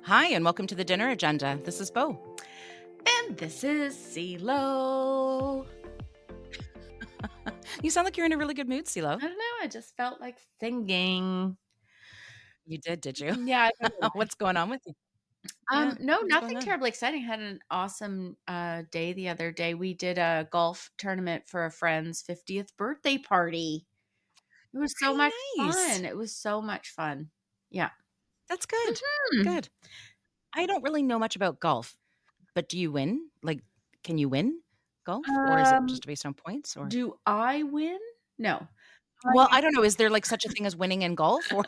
Hi, and welcome to the Dinner Agenda. This is Bo. And this is CeeLo. You sound like you're in a really good mood, CeeLo. I don't know, I just felt like singing. You did you? Yeah, I don't know why. What's going on with you? Yeah, No, what's going nothing on? terribly exciting. Had an awesome, day the other day. We did a golf tournament for a friend's 50th birthday party. It was so Very much nice. fun. It was so much fun. Yeah. That's good. Mhm. Good. I don't really know much about golf, but do you win? Like, can you win golf, or is it Um, just based on points? Or do I win? No. well, I don't know. Is there like such a thing as winning in golf? Or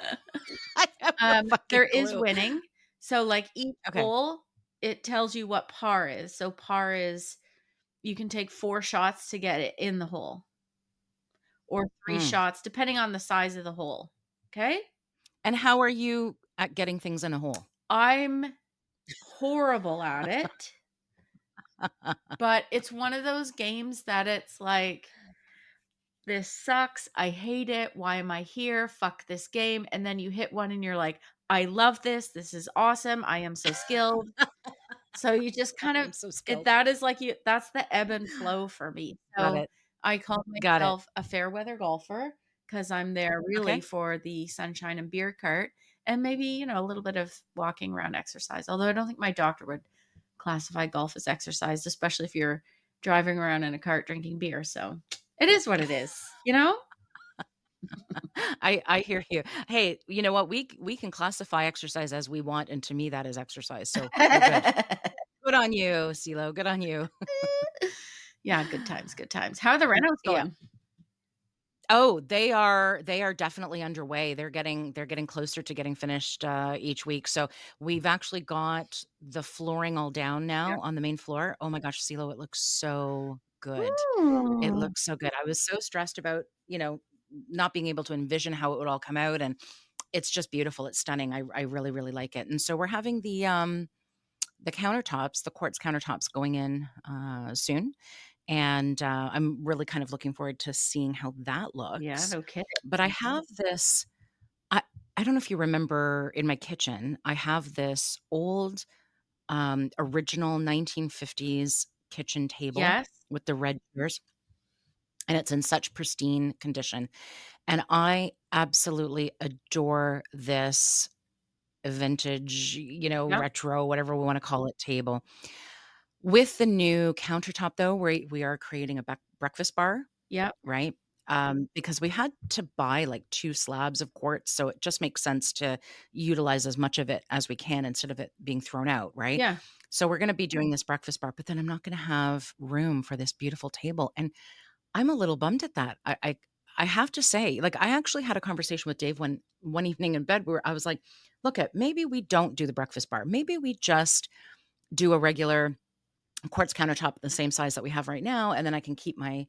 I have no fucking There is clue. winning. So, like, each Okay. hole, it tells you what par is. So par is you can take 4 shots to get it in the hole or 3 Mm. shots depending on the size of the hole, okay? And how are you at getting things in a hole? I'm horrible at it, but it's one of those games that it's like, "This sucks, I hate it, why am I here? Fuck this game," and then you hit one and you're like, "I love this is awesome, I am so skilled." So you just I kind of am so it skilled. that is like you that's the ebb and flow for me. Got So it. I call Got it. myself a fair weather golfer because 'cause I'm there really Okay. for the sunshine and beer cart and maybe, a little bit of walking around exercise, although I don't think my doctor would classify golf as exercise, especially if you're driving around in a cart drinking beer, so it is what it is, you know? I hear you. Hey, you know what? We can classify exercise as we want, and to me, that is exercise. So you're good. Good on you, CeeLo. Good on you. Yeah, good times, good times. How are the renos Yeah. going? Oh, they are definitely underway. They're getting closer to getting finished each week. So we've actually got the flooring all down Yeah. now on the main floor. Oh my gosh, CeeLo, it looks so good. It Ooh. looks so good. I was so stressed about, not being able to envision how it would all come out, and it's just beautiful. It's stunning. I really, really like it. And so we're having the countertops, the quartz countertops going in soon. And I'm really kind of looking forward to seeing how that Yeah, looks. no kidding. But I have this, I, I don't know if you remember in my kitchen, I have this old, original 1950s kitchen table Yes. with the red chairs, and it's in such pristine condition. And I absolutely adore this vintage, Yep, retro, whatever we want to call it, table. With the new countertop, though, we are creating a breakfast bar, yep. right? Because we had to buy like 2 slabs of quartz, so it just makes sense to utilize as much of it as we can instead of it being thrown out, right? Yeah. So we're gonna be doing this breakfast bar, but then I'm not gonna have room for this beautiful table, and I'm a little bummed at that. I have to say, like, I actually had a conversation with Dave one evening in bed where I was like, "Look at maybe we don't do the breakfast bar. Maybe we just do a regular quartz countertop the same size that we have right now, and then I can keep my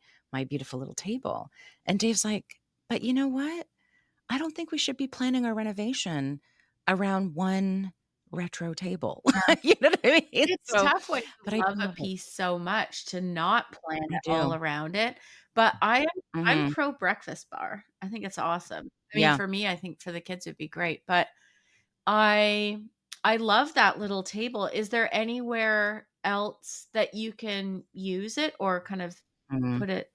beautiful little table." And Dave's like, "But you know what? I don't think we should be planning our renovation around one retro table." Yeah. You know what I mean? It's So, tough when but you I love do a love it. piece so much to not plan I it all do. around it, but I'm Mhm. pro breakfast bar. I think it's awesome. I mean, Yeah. for me, I think for the kids it'd be great, but I I love that little table. Is there anywhere else that you can use it or kind of Mhm. put it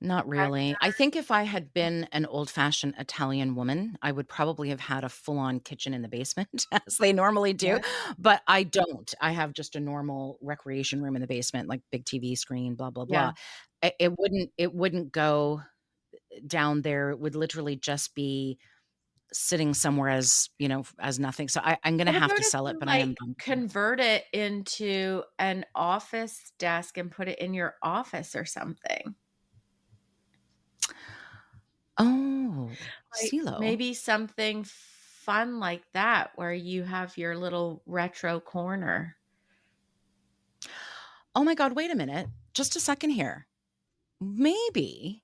Not as really. I think if I had been an old-fashioned Italian woman, I would probably have had a full-on kitchen in the basement as they normally do, Yeah. but I don't. I have just a normal recreation room in the basement, like big TV screen, blah, blah, Yeah. blah. It wouldn't go down there. It would literally just be sitting somewhere as, as nothing. So I'm gonna What have about to if sell it, you, but I am like, going to. convert it into an office desk and put it in your office or something? Oh, Like, silo. maybe something fun like that where you have your little retro corner. Oh my god, wait a minute. Just a second here. Maybe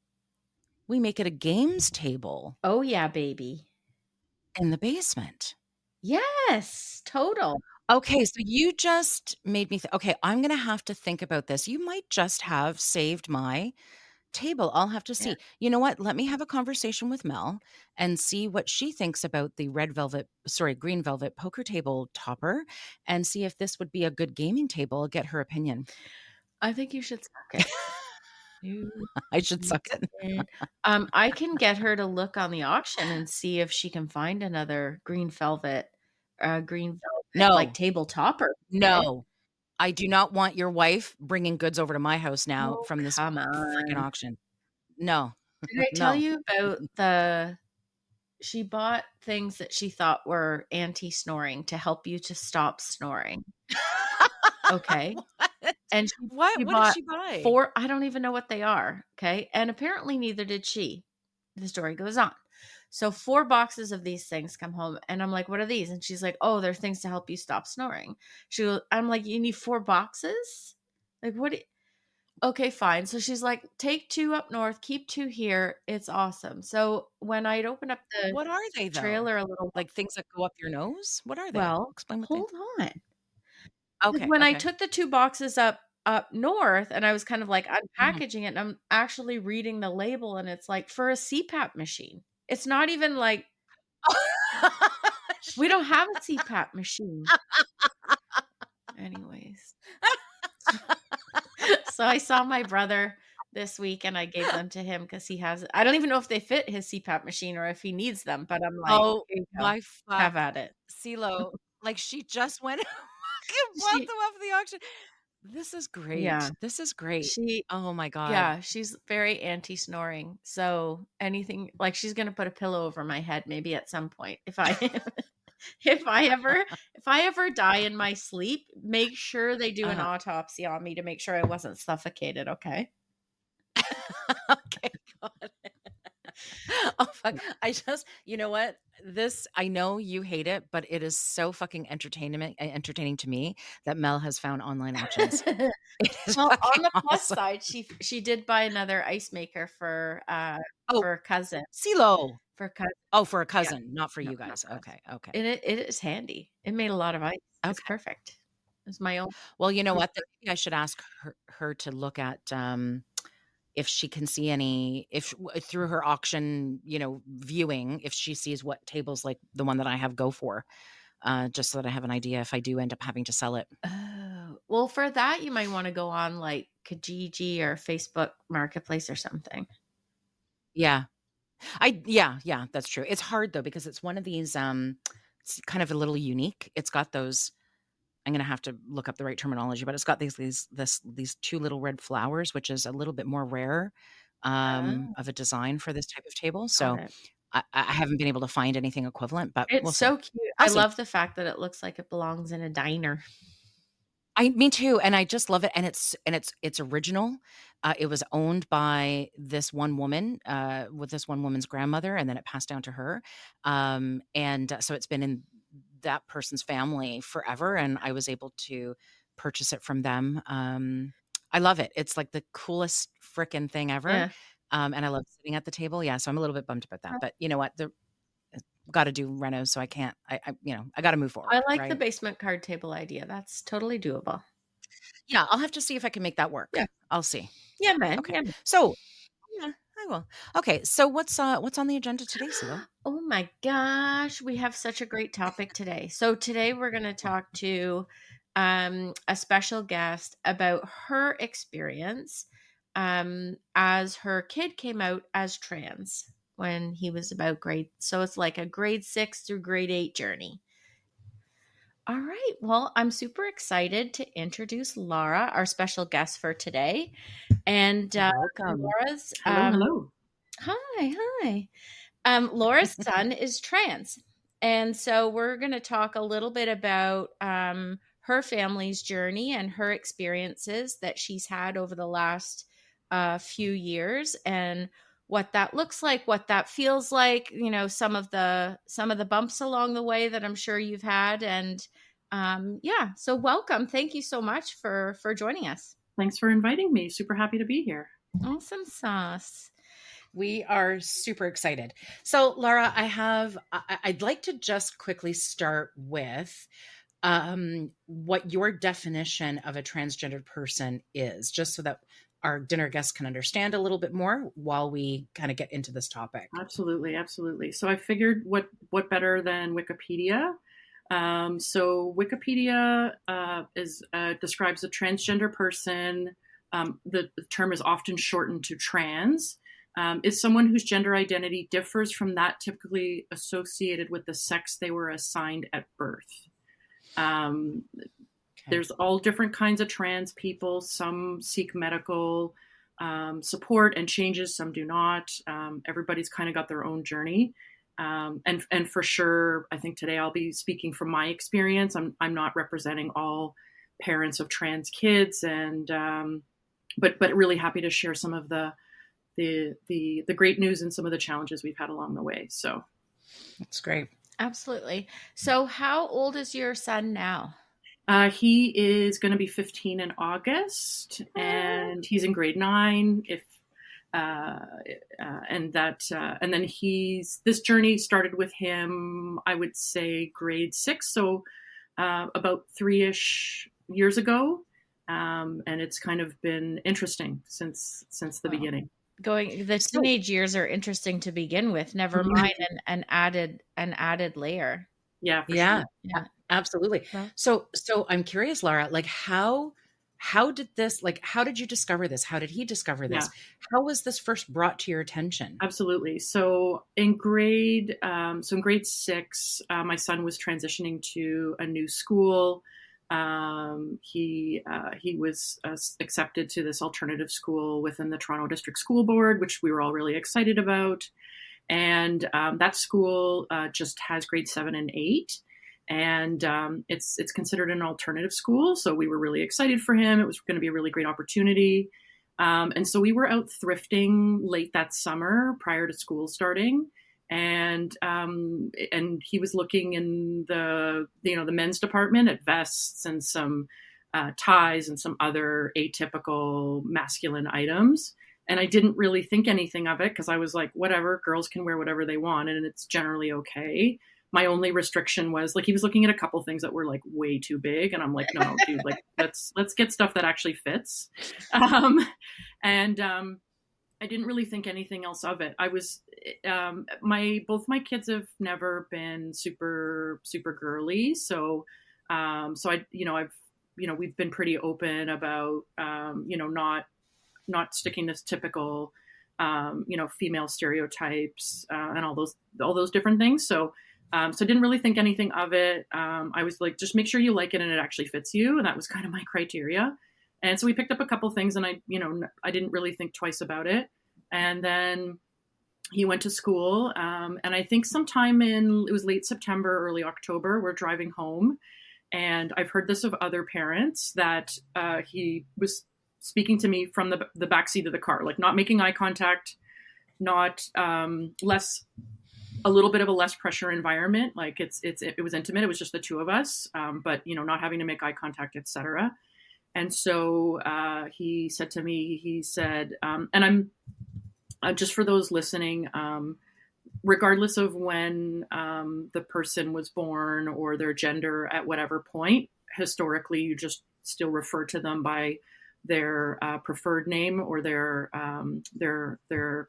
we make it a games table Oh, yeah, baby. in the basement. Yes, total. Okay, so you just made me okay, I'm gonna have to think about this. You might just have saved my table, I'll have to Yeah. see. You know what? Let me have a conversation with Mel and see what she thinks about the green velvet poker table topper and see if this would be a good gaming table, get her opinion. I think you should suck it. You I should should suck suck it. it. I can get her to look on the auction and see if she can find another green velvet, like, No, table topper. Okay. no. I do not want your wife bringing goods over to my house now Oh, from this come freaking on. auction. No, Did I tell no. you about the she bought things that she thought were anti-snoring to help you to stop snoring, okay? What? And What? she What did bought she buy? 4 I don't even know what they are, okay? And apparently neither did she. The story goes on. So 4 boxes of these things come home, and I'm like, "What are these?" And she's like, "Oh, they're things to help you stop snoring." I'm like, "You need 4 boxes? Like, what do Okay, fine." So she's like, "Take 2 up north, keep 2 here. It's awesome." So when I'd opened up the What are they though? trailer a little Like things that go up your nose? What are they? well, Explain what they. hold on. 'Cause Okay, when I okay. took the 2 boxes up north and I was kind of, like, Mhm. unpackaging it, and I'm actually reading the label, and it's, like, for a CPAP machine. It's not even like we don't have a CPAP machine. Anyways. So I saw my brother this week, and I gave them to him because he has I don't even know if they fit his CPAP machine or if he needs them, but I'm like, Oh "Here you go. my Have fuck. at it." CeeLo, like she just went and bought She them off the auction. This is Yeah. great. This is great. She Oh my god. Yeah, she's very anti-snoring, so anything like, she's gonna put a pillow over my head maybe at some point if I if I ever if I ever die in my sleep, make sure they do an Uh-huh. autopsy on me to make sure I wasn't suffocated, okay? Okay, got it. Oh fuck. You know what? This I know you hate it, but it is so fucking entertaining to me that Mel has found online auctions. It is Well, fucking on the plus awesome. side, she did buy another ice maker Oh, for a cousin CeeLo. for a cousin. Oh, for a Yeah, cousin, not for no, you not guys. for us. Okay, okay, And it is handy. It made a lot of ice. It's okay. perfect. It's my own Well, you know proof. what? Then maybe I should ask her to look at, if she can see any if through her auction, viewing, if she sees what tables like the one that I have go for, just so that I have an idea if I do end up having to sell it. Oh, well, for that, you might wanna go on, like, Kijiji or Facebook Marketplace or something. Yeah. Yeah, that's true. It's hard though because it's one of these, it's kind of a little unique. It's got those I'm gonna have to look up the right terminology, but it's got these 2 little red flowers, which is a little bit more rare, Oh, of a design for this type of table. got So it. I haven't been able to find anything equivalent, but we'll It's see. so cute. I'll I see. love the fact that it looks like it belongs in a diner. Me too, and I just love it, and it's original. It was owned by this one woman, with this one woman's grandmother, and then it passed down to her. So it's been in that person's family forever, and I was able to purchase it from them. I love it. It's like the coolest frickin' thing ever. Yeah. And I love sitting at the table. Yeah, so I'm a little bit bummed about that, but you know what? The Gotta do renos, so I can't I gotta move I forward, like the right? basement card table idea. That's totally doable. Yeah, I'll have to see if I can make that work. Yeah. I'll see. Yeah, man. Okay. Yeah, man. So yeah, I will. Okay, so what's on the agenda today, Silo? Oh my gosh, we have such a great topic today. So today we're going to talk to a special guest about her experience as her kid came out as trans when he was about grade. So it's like a grade 6 through grade 8 journey. All right. Well, I'm super excited to introduce Laura, our special guest for today. And Welcome. Laura's Hello, hello. hi, hi. Laura's son is trans. And so we're going to talk a little bit about her family's journey and her experiences that she's had over the last few years and what that looks like, what that feels like, some of the bumps along the way that I'm sure you've had. And yeah, so welcome. Thank you so much for joining us. Thanks for inviting me. Super happy to be here. Awesome sauce. We are super excited. So, Laura, I'd like to just quickly start with what your definition of a transgendered person is, just so that our dinner guests can understand a little bit more while we kind of get into this topic. Absolutely, absolutely. So I figured what better than Wikipedia? So Wikipedia describes a transgender person. The term is often shortened to trans. Is someone whose gender identity differs from that typically associated with the sex they were assigned at birth. There's all different kinds of trans people. Some seek medical support and changes, some do not. Everybody's kind of got their own journey. And for sure, I think today I'll be speaking from my experience. I'm not representing all parents of trans kids, and but really happy to share some of the great news and some of the challenges we've had along the way. So that's great. Absolutely. So how old is your son now? He is going to be 15 in August, and he's in grade 9. And then this journey started with him, I would say grade 6. So, about 3-ish years ago. And it's kind of been interesting since the beginning. The teenage years are interesting to begin with, never mind an added layer. Yeah. Yeah. Sure. Yeah. Absolutely. Yeah. So I'm curious, Laura, like how did you discover this? How did he discover this? Yeah. How was this first brought to your attention? Absolutely. So in grade 6, my son was transitioning to a new school. He was accepted to this alternative school within the Toronto District School Board, which we were all really excited about. And that school just has grade 7 and 8. And it's considered an alternative school. So we were really excited for him. It was going to be a really great opportunity. And so we were out thrifting late that summer prior to school starting. And he was looking in the men's department at vests and some ties and some other atypical masculine items. And I didn't really think anything of it because I was like, whatever, girls can wear whatever they want and it's generally okay. My only restriction was like he was looking at a couple things that were like way too big, and I'm like, no, dude, like let's get stuff that actually fits. I didn't really think anything else of it. I was both my kids have never been super girly, so we've been pretty open about not sticking to typical female stereotypes and all those different things. So I didn't really think anything of it. I was like, just make sure you like it and it actually fits you. And that was kind of my criteria. And so we picked up a couple things and I didn't really think twice about it. And then he went to school. And I think sometime it was late September, early October, we're driving home. And I've heard this of other parents that he was speaking to me from the backseat of the car, like not making eye contact, not a little bit of a less pressure environment. Like it was intimate. It was just the two of us, but not having to make eye contact, etc. And so he said to me, he said, and I'm just for those listening, regardless of when the person was born or their gender at whatever point, historically, you just still refer to them by their preferred name or their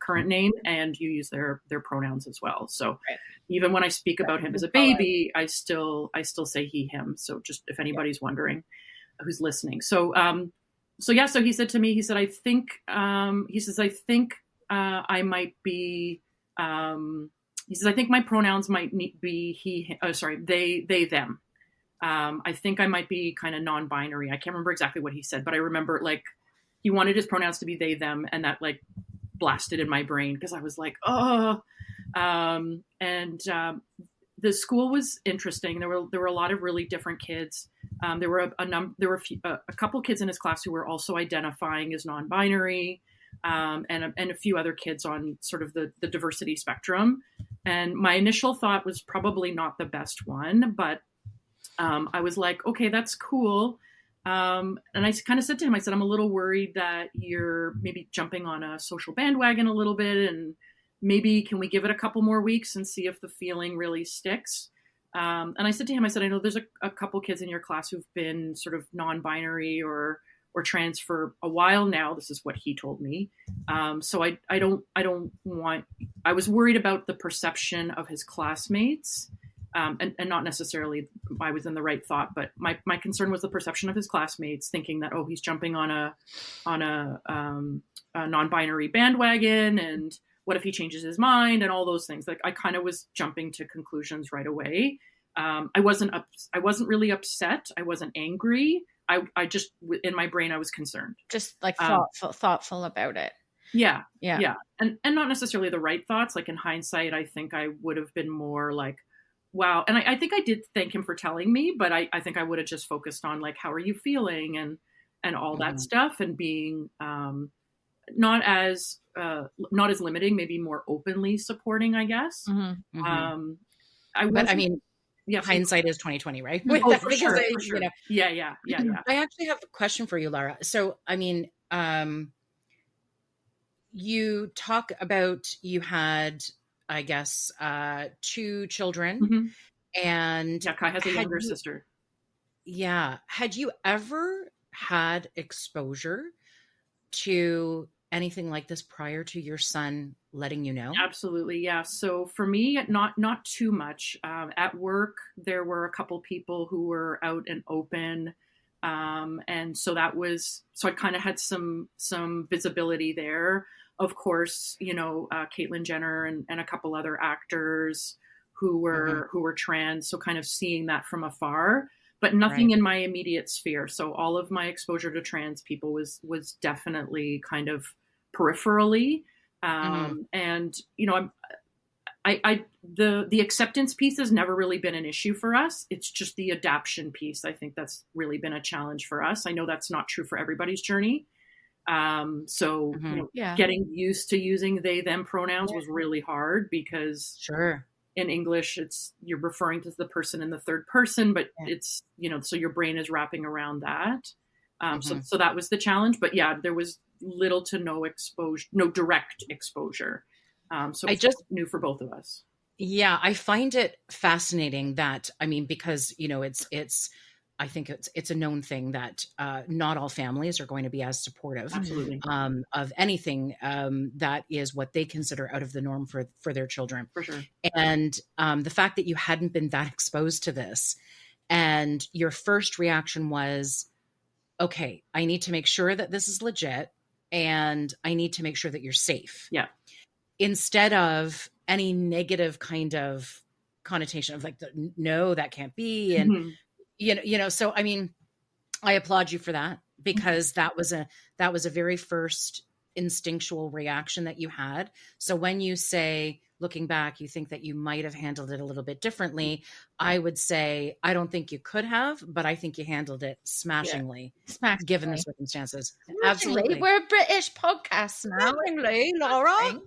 current name, and you use their pronouns as well. So right. Even when I speak about him as a baby, I still say he, him. So just if anybody's wondering who's listening. So he said to me, he said, I think I might be, he says, I think my pronouns might be they, them. I think I might be kind of non-binary. I can't remember exactly what he said, but I remember like he wanted his pronouns to be they, them, and that like blasted in my brain because I was like, oh. The school was interesting. There were a lot of really different kids. There were a couple kids in his class who were also identifying as non-binary, and a few other kids on sort of the diversity spectrum. And my initial thought was probably not the best one, but I was like, okay, that's cool. And I kind of said to him, I said, I'm a little worried that you're maybe jumping on a social bandwagon a little bit, and maybe can we give it a couple more weeks and see if the feeling really sticks? And I said to him, I said, I know there's a couple kids in your class who've been sort of non-binary or or trans for a while now. This is what he told me. So I don't want, I was worried about the perception of his classmates. And not necessarily I was in the right thought, but my concern was the perception of his classmates thinking that, oh, he's jumping on a non-binary bandwagon, and what if he changes his mind, and all those things. Like, I kind of was jumping to conclusions right away. I wasn't really upset. I wasn't angry. I just, in my brain, I was concerned. Just like thoughtful about it. Yeah. Yeah. Yeah. And not necessarily the right thoughts. Like, in hindsight, I think I would have been more like, wow. And I think I did thank him for telling me, but I think I would have just focused on, like, how are you feeling, and all that stuff, and being not as limiting, maybe more openly supporting, I guess. But I mean, yeah, hindsight is 2020, right? Oh, for sure. Yeah. I actually have a question for you, Lara. So, I mean, you talk about, you had, I guess, 2 children, and yeah, Kai has a younger sister. Yeah. Had you ever had exposure to anything like this prior to your son letting you know? Absolutely. Yeah. So for me, not too much. At work, there were a couple people who were out and open. And so so I kind of had some visibility there. Of course, Caitlyn Jenner and a couple other actors who were trans. So kind of seeing that from afar, but nothing in my immediate sphere. So all of my exposure to trans people was definitely kind of peripherally. And, the acceptance piece has never really been an issue for us. It's just the adaption piece. I think that's really been a challenge for us. I know that's not true for everybody's journey. Getting used to using they, them pronouns was really hard, because in English, you're referring to the person in the third person, but it's, so your brain is wrapping around that. So that was the challenge, but yeah, there was little to no exposure, no direct exposure. So it's just new for both of us. Yeah. I find it fascinating that, I mean, because, I think it's a known thing that not all families are going to be as supportive of anything that is what they consider out of the norm for their children. For sure. And the fact that you hadn't been that exposed to this, and your first reaction was, okay, I need to make sure that this is legit, and I need to make sure that you're safe. Yeah. Instead of any negative kind of connotation of like, no, that can't be. And so, I mean, I applaud you for that, because that was a very first instinctual reaction that you had. So when you say, looking back, you think that you might have handled it a little bit differently, I would say, I don't think you could have, but I think you handled it smashingly, given the circumstances. Absolutely. We're a British podcast now. Smashingly, Laura.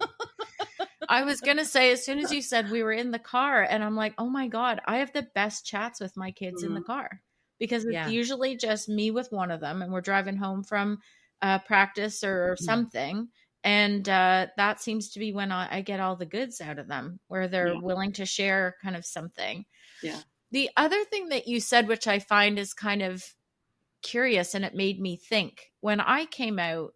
I was going to say, as soon as you said, we were in the car, and I'm like, oh my God, I have the best chats with my kids in the car, because it's usually just me with one of them, and we're driving home from practice or something. And that seems to be when I get all the goods out of them, where they're willing to share kind of something. Yeah. The other thing that you said, which I find is kind of curious, and it made me think, when I came out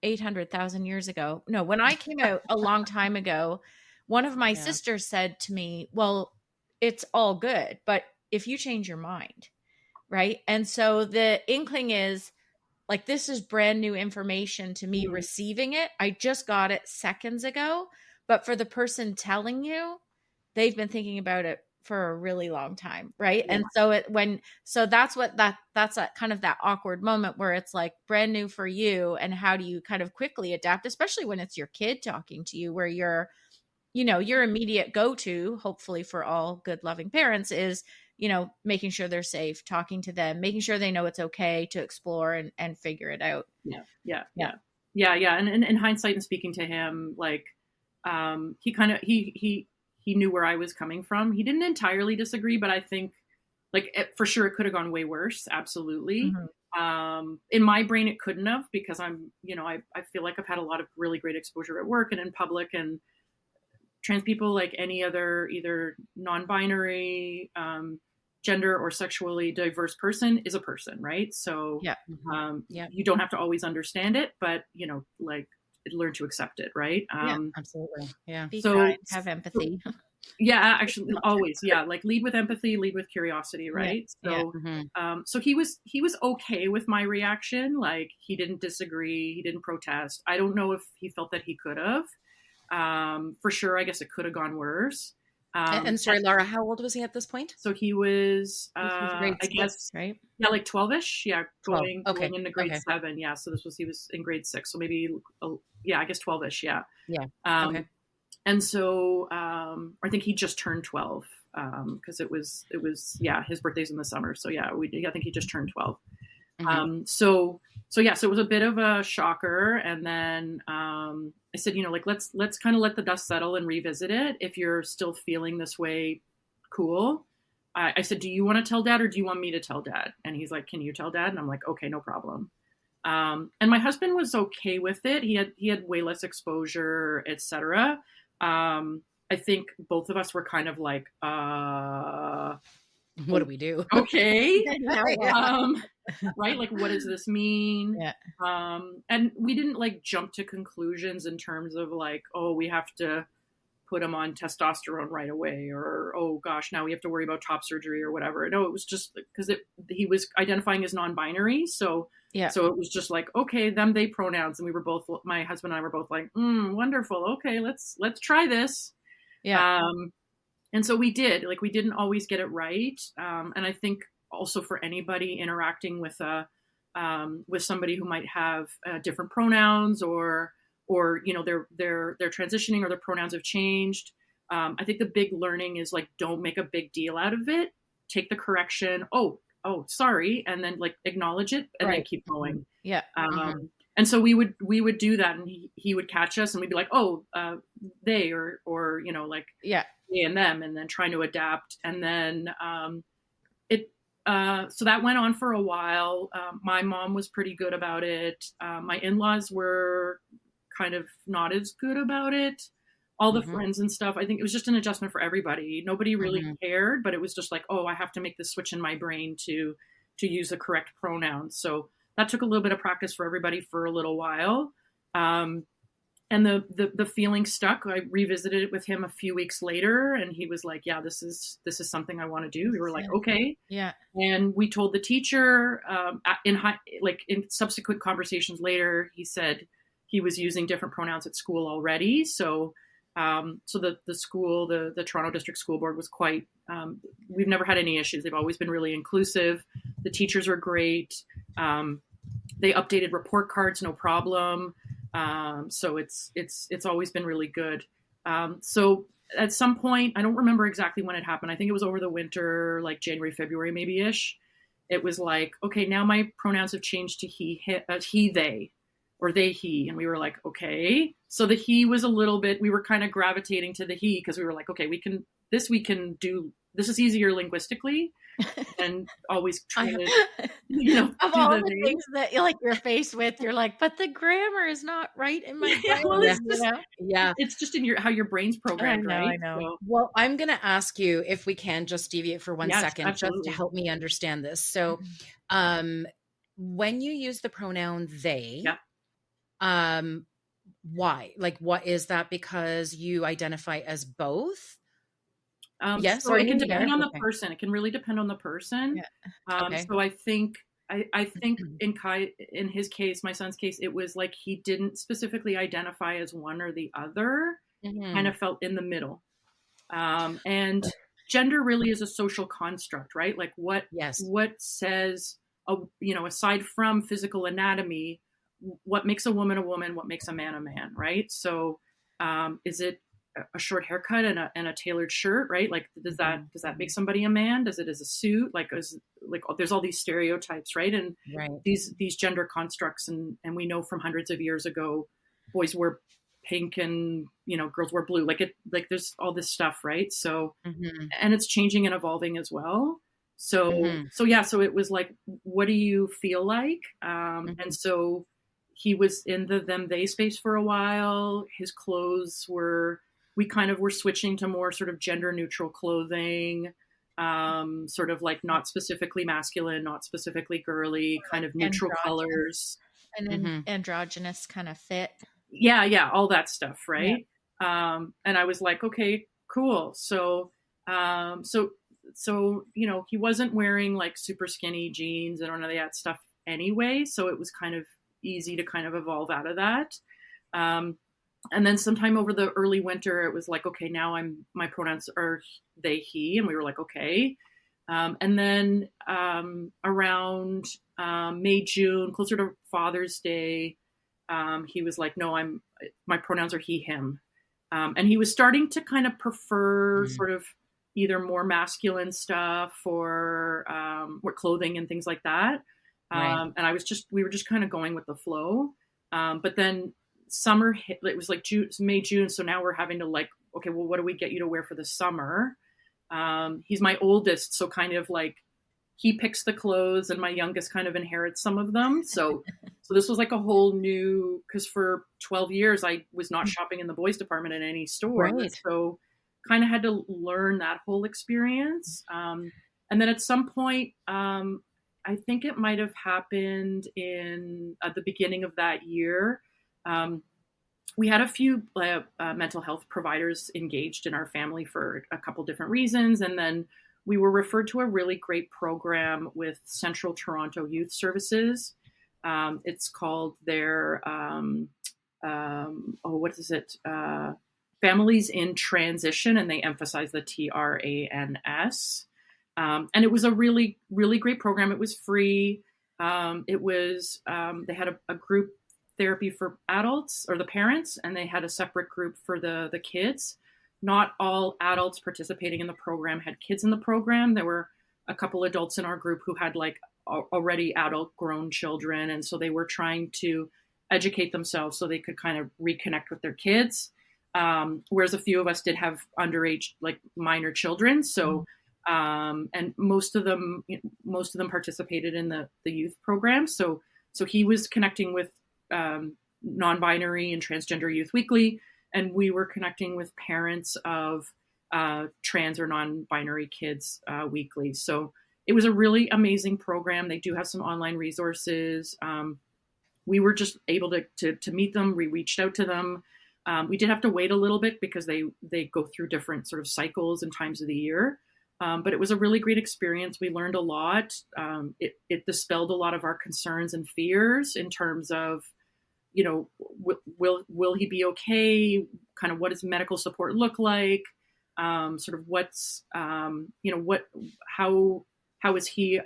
800,000 years ago, when I came out a long time ago, one of my sisters said to me, well, it's all good, but if you change your mind, right? And so the inkling is, like, this is brand new information to me receiving it. I just got it seconds ago, but for the person telling you, they've been thinking about it for a really long time. Right. Yeah. And so that's a kind of that awkward moment where it's like brand new for you. And how do you kind of quickly adapt, especially when it's your kid talking to you, where your immediate go-to, hopefully for all good, loving parents, is, making sure they're safe, talking to them, making sure they know it's okay to explore and figure it out. Yeah. And in hindsight, and speaking to him, like, he knew where I was coming from. He didn't entirely disagree, but I think, like, for sure it could have gone way worse. Absolutely. In my brain, it couldn't have, because I feel like I've had a lot of really great exposure at work and in public, and trans people, like any other, either non-binary, gender or sexually diverse person is a person, right? So Yeah. Yeah. you don't have to always understand it, but like learn to accept it, right? Yeah, absolutely. Yeah. Be So kind, have so empathy. yeah, actually, always, yeah, like lead with empathy, lead with curiosity, Yeah. right? Yeah. So, Mhm. so he was okay with my reaction. Like he didn't disagree, he didn't protest. I don't know if he felt that he could have. For sure, I guess it could have gone worse. And sorry, Laura, how old was he at this point? So he was, This was grade I 6, guess, right? yeah, like 12ish. Yeah, 12. going Okay. into grade Okay. 7. Yeah, so he was in grade 6. So maybe, yeah, I guess 12ish. Yeah. Yeah. Um, Okay. and so I think he just turned 12 because yeah, his birthday's in the summer. So yeah, I think he just turned 12. Mhm. So yeah, so it was a bit of a shocker. And then I said, like let's kind of let the dust settle and revisit it. If you're still feeling this way, cool. I said, do you want to tell dad or do you want me to tell dad? And he's like, can you tell dad? And I'm like, okay, no problem. And my husband was okay with it. He had way less exposure, etc. I think both of us were kind of like, What do we do? okay. Yeah. Right? Like, what does this mean? Yeah. And we didn't like jump to conclusions in terms of like, oh, we have to put him on testosterone right away, or oh gosh, now we have to worry about top surgery or whatever. No, it was just because he was identifying as non-binary, so Yeah. so it was just like, okay, them they pronouns, and we were both, my husband and I were both like, wonderful, okay, let's try this. Yeah. And so we did. Like we didn't always get it right, and I think also for anybody interacting with somebody who might have different pronouns, or they're transitioning or their pronouns have changed. I think the big learning is like, don't make a big deal out of it. Take the correction. Oh, sorry, and then like acknowledge it and then Right. keep going. Yeah. And so we would do that, and he would catch us, and we'd be like, oh, they, or like Yeah. they and them, and then trying to adapt. And then it so that went on for a while. My mom was pretty good about it. My in-laws were kind of not as good about it. All the friends and stuff, I think it was just an adjustment for everybody. Nobody really cared, but it was just like, oh, I have to make this switch in my brain to use the correct pronouns. So that took a little bit of practice for everybody for a little while. And the feeling stuck. I revisited it with him a few weeks later, and he was like, yeah, this is something I want to do. We were like, okay. Yeah. And we told the teacher, in subsequent conversations later, he said he was using different pronouns at school already. So the school, the Toronto District School Board was quite, we've never had any issues. They've always been really inclusive. The teachers are great. They updated report cards, no problem. So it's always been really good. So at some point, I don't remember exactly when it happened. I think it was over the winter, like January, February, maybe ish. It was like, okay, now my pronouns have changed to he, they, or they, he. And we were like, okay. So the he was a little bit, we were kind of gravitating to the he, because we were like, okay, we can do, this is easier linguistically, and always trying to, Of do all the the they. things that you're faced with, you're like, but the grammar is not right in my Yeah, well, brain. it's just, Yeah. it's just in how your brain's programmed, I right? know. So, Well, I'm going to ask you if we can just deviate for 1 yes, second, just absolutely. to help me understand this. So, when you use the pronoun they, Yeah. why? Like, what is that? Because you identify as both? Yes, So or it can neither? depend on the Okay. person. It can really depend on the person. Okay. So I think in his case, my son's case, it was like he didn't specifically identify as one or the other. Kind of felt in the middle. And gender really is a social construct, right? Like what says, aside from physical anatomy, what makes a woman, what makes a man, right? So is it a short haircut and a tailored shirt, right? Like, does that make somebody a man? Does it as a suit? Like there's all these stereotypes, right? And these gender constructs, and we know from hundreds of years ago, boys wear pink and girls wear blue. Like there's all this stuff, right? So and it's changing and evolving as well. So so it was like, what do you feel like? And so he was in the them they space for a while. His clothes we kind of were switching to more sort of gender neutral clothing. sort of like not specifically masculine, not specifically girly, kind of neutral colors. An androgynous kind of fit. Yeah, all that stuff, Yeah. right? And I was like, okay, cool. So he wasn't wearing like super skinny jeans and none of that stuff anyway. So it was kind of easy to kind of evolve out of that. And then sometime over the early winter, it was like, okay, now my pronouns are they, he, and we were like, okay. And then around May, June, closer to Father's Day, he was like, no, my pronouns are he, him. And he was starting to kind of prefer sort of either more masculine stuff or clothing and things like that. Right. And we were just kind of going with the flow. But then summer hit, it was like May, June. So now we're having to like, okay, well, what do we get you to wear for the summer? He's my oldest. So kind of like he picks the clothes and my youngest kind of inherits some of them. So this was like a whole new, cause for 12 years, I was not shopping in the boys department in any store. Right. So kind of had to learn that whole experience. And then at some point, I think it might've happened at the beginning of that year. We had a few mental health providers engaged in our family for a couple different reasons. And then we were referred to a really great program with Central Toronto Youth Services. It's called their, what is it? Families in Transition, and they emphasize the TRANS. And it was a really, really great program. It was free. It was, they had a group therapy for adults or the parents, and they had a separate group for the kids. Not all adults participating in the program had kids in the program. There were a couple adults in our group who had like already adult grown children. And so they were trying to educate themselves so they could kind of reconnect with their kids. Whereas a few of us did have underage, like minor children. So, and most of them participated in the youth program. So he was connecting with non-binary and transgender youth weekly, and we were connecting with parents of trans or non-binary kids weekly. So it was a really amazing program. They do have some online resources. We were just able to meet them. We reached out to them. We did have to wait a little bit because they go through different sort of cycles and times of the year. But it was a really great experience. We learned a lot. It dispelled a lot of our concerns and fears in terms of, you know, will he be okay? Kind of what does medical support look like? Sort of what's, how is he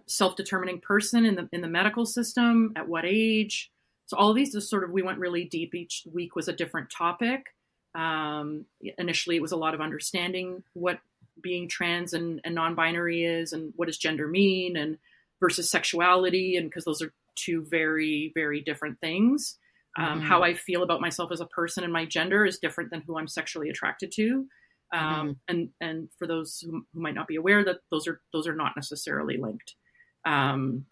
self-determining person in the medical system? At what age? So all of these just sort of, we went really deep. Each week was a different topic. Initially, it was a lot of understanding what being trans and non-binary is, and what does gender mean, and versus sexuality, and because those are two very, very different things. How I feel about myself as a person and my gender is different than who I'm sexually attracted to. And for those who might not be aware, that those are not necessarily linked.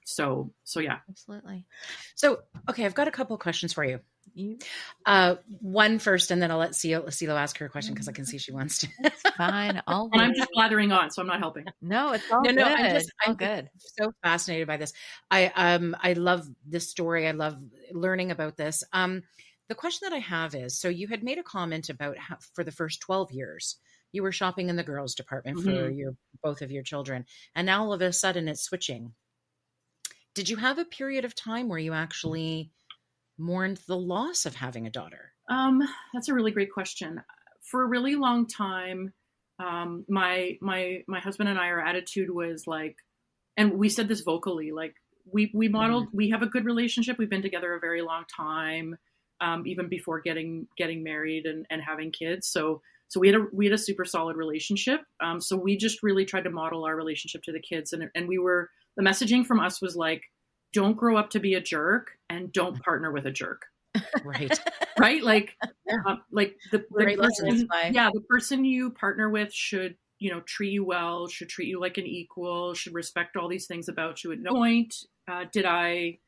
So yeah. Absolutely. So, okay, I've got a couple of questions for you. One first, and then I'll let CeeLo ask her a question because I can see she wants to. Fine. All And I'm just blathering on, so I'm not helping. No, it's all good. I'm good. So fascinated by this. I love this story. I love learning about this. The question that I have is, so you had made a comment about how for the first 12 years you were shopping in the girls department for both of your children, and now all of a sudden it's switching. Did you have a period of time where you actually mourned the loss of having a daughter? That's a really great question. For a really long time, my husband and I, our attitude was like, and we said this vocally, like we modeled, we have a good relationship. We've been together a very long time, even before getting married and having kids. So we had a super solid relationship. So we just really tried to model our relationship to the kids. And the messaging from us was like, don't grow up to be a jerk and don't partner with a jerk. Right. Right. Like, like the person, Yeah. the person you partner with should, treat you well, should treat you like an equal, should respect all these things about you. At no point did I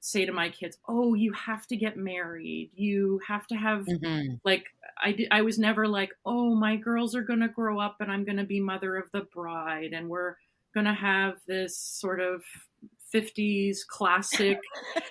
say to my kids, oh, you have to get married. You have to have like, I was never like, oh, my girls are going to grow up and I'm going to be mother of the bride and we're going to have this sort of 50s classic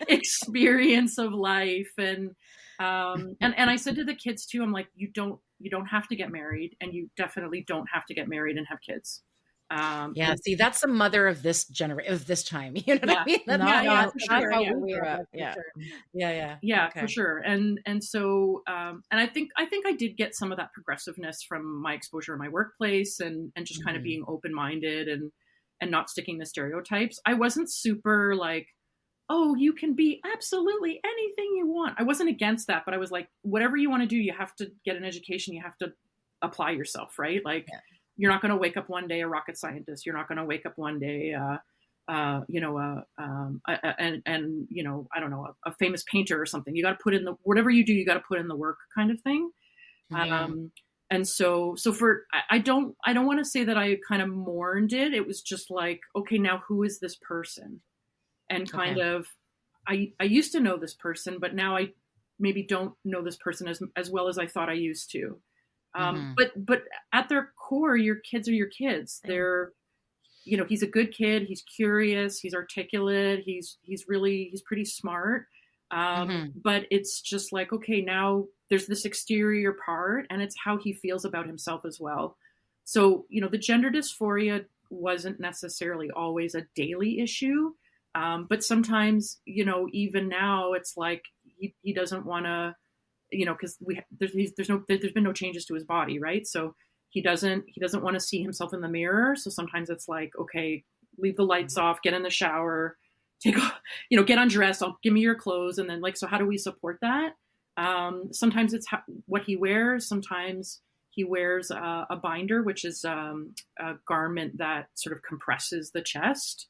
experience of life. And I said to the kids too, I'm like, you don't have to get married, and you definitely don't have to get married and have kids. Yeah, see, that's the mother of this generation, of this time. You know what Yeah. I mean? That's Yeah, not for sure. how Yeah, we grew up. for Yeah. sure. Yeah. Yeah, Okay. for sure. And so and I think I did get some of that progressiveness from my exposure in my workplace, and just kind of being open-minded and not sticking to stereotypes. I wasn't super like, oh, you can be absolutely anything you want. I wasn't against that, but I was like, whatever you want to do, you have to get an education, you have to apply yourself, right? Like, you're not going to wake up one day a rocket scientist. You're not going to wake up one day, you know, and you know, I don't know, a famous painter or something. You got to put in the, whatever you do, you got to put in the work, kind of thing. And so I don't want to say that I kind of mourned it. It was just like, okay, now who is this person? And kind of, I used to know this person, but now I maybe don't know this person as well as I thought I used to. But at their core, your kids are your kids. They're, you know, he's a good kid. He's curious. He's articulate. He's pretty smart. But it's just like, okay, now there's this exterior part, and it's how he feels about himself as well. So, you know, the gender dysphoria wasn't necessarily always a daily issue. But sometimes, you know, even now it's like he doesn't want to, you know, because there's been no changes to his body, right? So he doesn't want to see himself in the mirror. So sometimes it's like, okay, leave the lights off, get in the shower, take off, you know, get undressed. Give me your clothes, and then like, so how do we support that? Sometimes it's what he wears. Sometimes he wears a binder, which is a garment that sort of compresses the chest.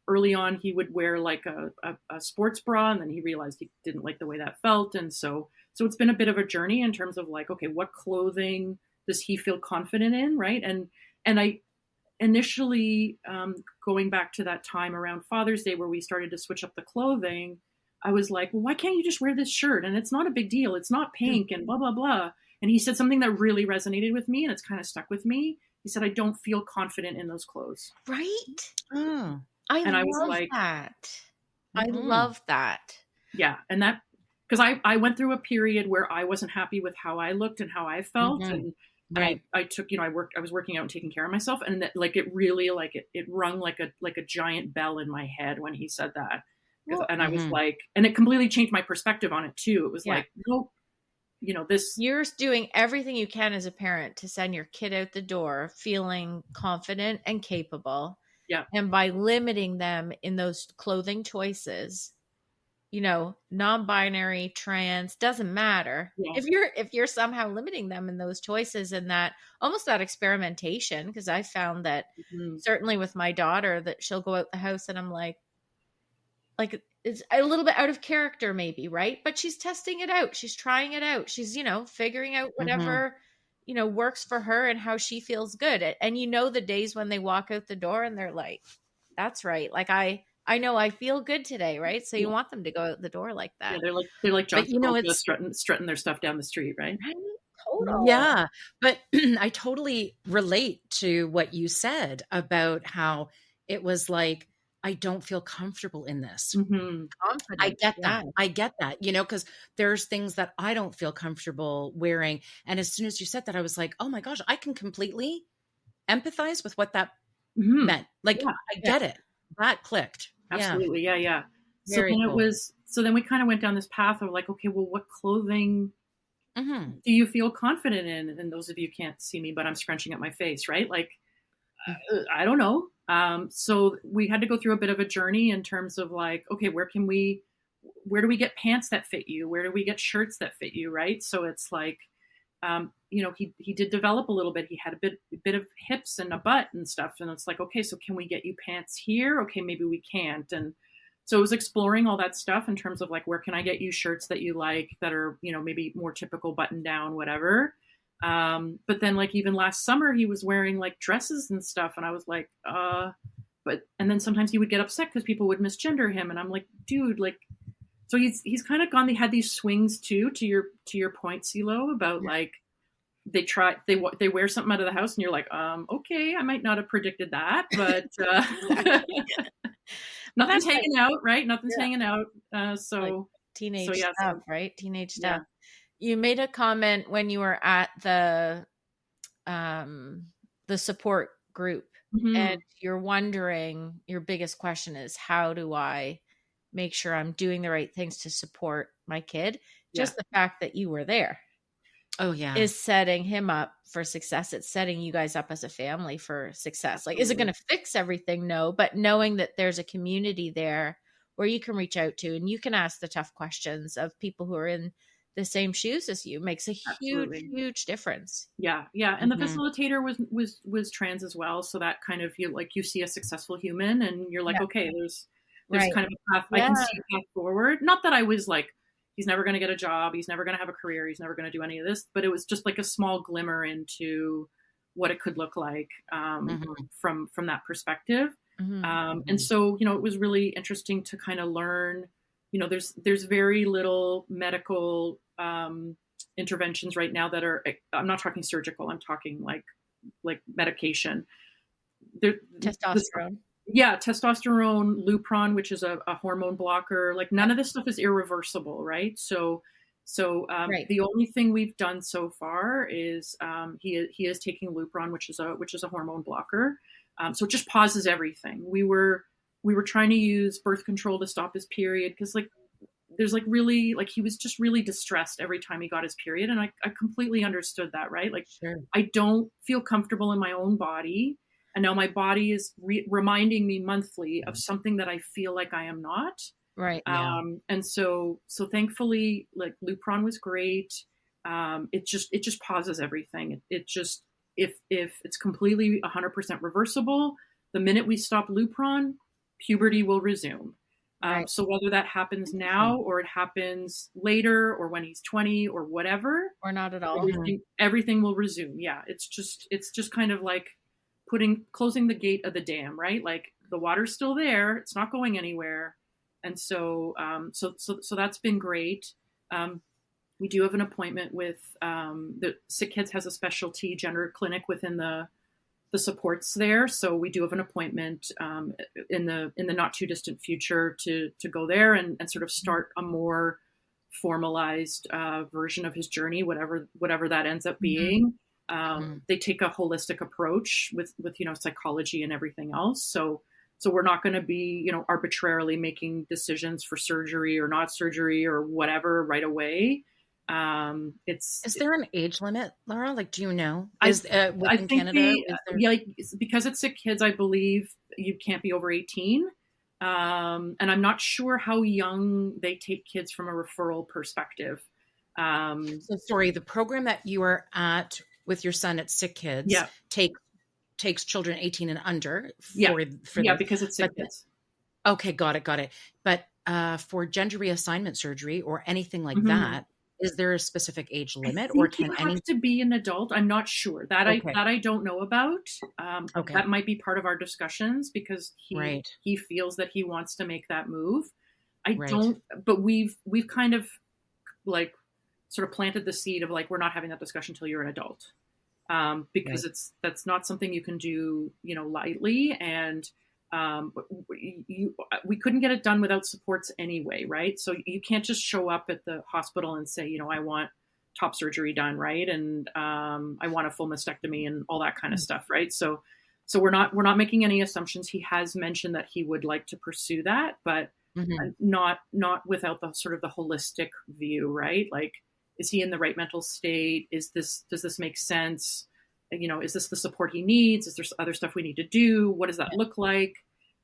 Early on, he would wear like a sports bra, and then he realized he didn't like the way that felt. And so it's been a bit of a journey in terms of like, okay, what clothing does he feel confident in? Right. And I initially, going back to that time around Father's Day where we started to switch up the clothing, I was like, well, why can't you just wear this shirt? And it's not a big deal. It's not pink and blah, blah, blah. And he said something that really resonated with me, and it's kind of stuck with me. He said, I don't feel confident in those clothes. Right? Oh. I was love like, that. I love that. Yeah. And that, because I went through a period where I wasn't happy with how I looked and how I felt. And I took, you know, I was working out and taking care of myself. And that, like, it really, like, it rung like a giant bell in my head when he said that. Well, and I was like, and it completely changed my perspective on it too. It was like, nope. You know, you're doing everything you can as a parent to send your kid out the door feeling confident and capable. Yeah. And by limiting them in those clothing choices, you know, non-binary, trans, doesn't matter. Yeah. If you're somehow limiting them in those choices and that almost that experimentation, because I found that certainly with my daughter that she'll go out the house and I'm like it's a little bit out of character maybe, right? But she's testing it out. She's trying it out. She's, you know, figuring out whatever, you know, works for her and how she feels good. And you know, the days when they walk out the door and they're like, that's right. Like, I know I feel good today. Right. So you want them to go out the door like that. Yeah, they're like John, you know, it's strutting their stuff down the street. Right. Total. Yeah. But I totally relate to what you said about how it was like, I don't feel comfortable in this. Confident. I get that. I get that, you know, because there's things that I don't feel comfortable wearing. And as soon as you said that, I was like, oh my gosh, I can completely empathize with what that meant. Like, I get it. That clicked. Absolutely. Yeah. So Very then cool. so then we kind of went down this path of like, okay, well, what clothing do you feel confident in? And those of you can't see me, but I'm scrunching at my face, right? Like, I don't know. So we had to go through a bit of a journey in terms of like, okay, where do we get pants that fit you? Where do we get shirts that fit you? Right. So it's like, you know, he did develop a little bit. He had a bit of hips and a butt and stuff. And it's like, okay, so can we get you pants here? Okay, maybe we can't. And so it was exploring all that stuff in terms of like, where can I get you shirts that you like that are, you know, maybe more typical button down, whatever. But then like even last summer he was wearing like dresses and stuff. And I was like, and then sometimes he would get upset because people would misgender him. And I'm like, dude, like, so he's kind of gone. They had these swings too, to your point, CeeLo, about like they wear something out of the house, and you're like, okay, I might not have predicted that, but nothing's That's hanging out, right? Nothing's Yeah. hanging out. like So teenage yeah, stuff, right? Teenage yeah. stuff. You made a comment when you were at the support group, and Mhm. you're wondering, your biggest question is, how do I make sure I'm doing the right things to support my kid? Yeah. Just the fact that you were there Oh, yeah. is setting him up for success. It's setting you guys up as a family for success. Like, is it going Absolutely. to fix everything? No, but knowing that there's a community there where you can reach out to and you can ask the tough questions of people who are in the same shoes as you makes a huge, Absolutely. huge difference. Yeah, yeah, and the Mhm. facilitator was trans as well, so that kind of, you see a successful human, and you're like, Yeah. okay, there's Right. kind of a path. I Yeah. can see a path forward. Not that I was like, he's never going to get a job, he's never going to have a career, he's never going to do any of this, but it was just like a small glimmer into what it could look like, Mhm. from that perspective. Mhm. And Mhm. so, it was really interesting to kind of learn. There's very little medical interventions right now that are. I'm not talking surgical. I'm talking like medication. There, this, Testosterone. yeah, testosterone, Lupron, which is a hormone blocker. Like none of this stuff is irreversible, right? So Right. the only thing we've done so far is he is taking Lupron, which is a hormone blocker. So it just pauses everything. We were trying to use birth control to stop his period because there's really he was just really distressed every time he got his period, and I completely understood that, right? Like Sure. I don't feel comfortable in my own body, and now my body is reminding me monthly of something that I feel like I am not. Right. Yeah. And so thankfully, like Lupron was great. It just pauses everything. It just, if it's completely 100% reversible, the minute we stop Lupron, puberty will resume. Right. So whether that happens now or it happens later or when he's 20 or whatever, Or not at all. everything will resume. Yeah, it's just kind of like closing the gate of the dam, right? Like the water's still there, it's not going anywhere, and so that's been great. We do have an appointment with the Sick Kids has a specialty gender clinic within the supports there, so we do have an appointment in the not too distant future to go there and sort of start a more formalized version of his journey, whatever that ends up being. They take a holistic approach with psychology and everything else. So we're not going to be arbitrarily making decisions for surgery or not surgery or whatever right away. Is there an age limit, Laura? Like, do you know? I Within think Canada, because it's Sick Kids, I believe you can't be over 18. And I'm not sure how young they take kids from a referral perspective. So sorry, the program that you are at with your son at Sick Kids Yeah. takes children 18 and under Yeah. for Yeah, this. because it's Sick But- Kids. Okay, got it. But for gender reassignment surgery or anything like Mhm. that, is there a specific age limit, I or think can you any? have to be an adult. I'm not sure that Okay. I don't know about. Okay. That might be part of our discussions because Right. he feels that he wants to make that move. I Right. don't, but we've kind of like sort of planted the seed of like we're not having that discussion until you're an adult, because that's not something you can do lightly, and we couldn't get it done without supports anyway, right? So you can't just show up at the hospital and say, I want top surgery done, right? And I want a full mastectomy and all that kind of stuff, right? So we're not making any assumptions. He has mentioned that he would like to pursue that, but not without the sort of the holistic view, right? Like, is he in the right mental state? Does this make sense? Is this the support he needs? Is there other stuff we need to do? What does that look like?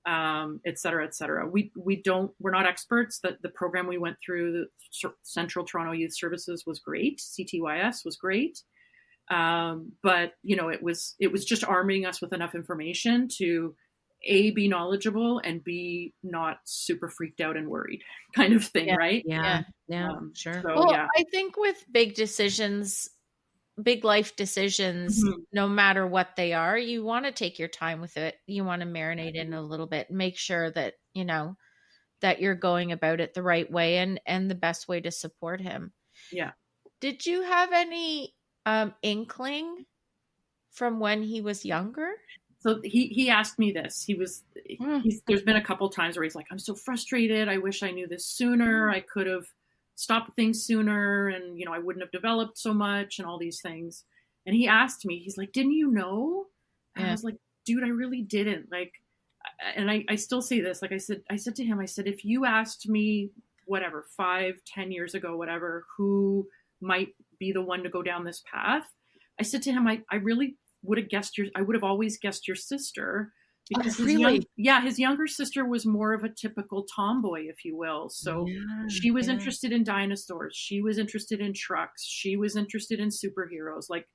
Et cetera, et cetera. We're not experts. The program we went through, the Central Toronto Youth Services, was great. CTYS was great. But it was just arming us with enough information to A, be knowledgeable, and B, not super freaked out and worried kind of thing, right? Yeah. Sure. So, Well, yeah. I think with big life decisions, Mhm. no matter what they are, you want to take your time with it. You want to marinate in a little bit, make sure that, that you're going about it the right way and the best way to support him. Yeah. Did you have any inkling from when he was younger? So he asked me this. There's been a couple times where he's like, I'm so frustrated. I wish I knew this sooner. I could have stopped things sooner, and I wouldn't have developed so much and all these things. And he asked me, he's like, didn't you know? And I was like, dude, I really didn't. Like, and I still say this, like I said to him, I said, if you asked me, whatever, 5-10 years ago, whatever, who might be the one to go down this path, I said to him, I really would have always guessed your sister, because his younger sister was more of a typical tomboy, if you will. So she was interested in dinosaurs. She was interested in trucks. She was interested in superheroes. Like,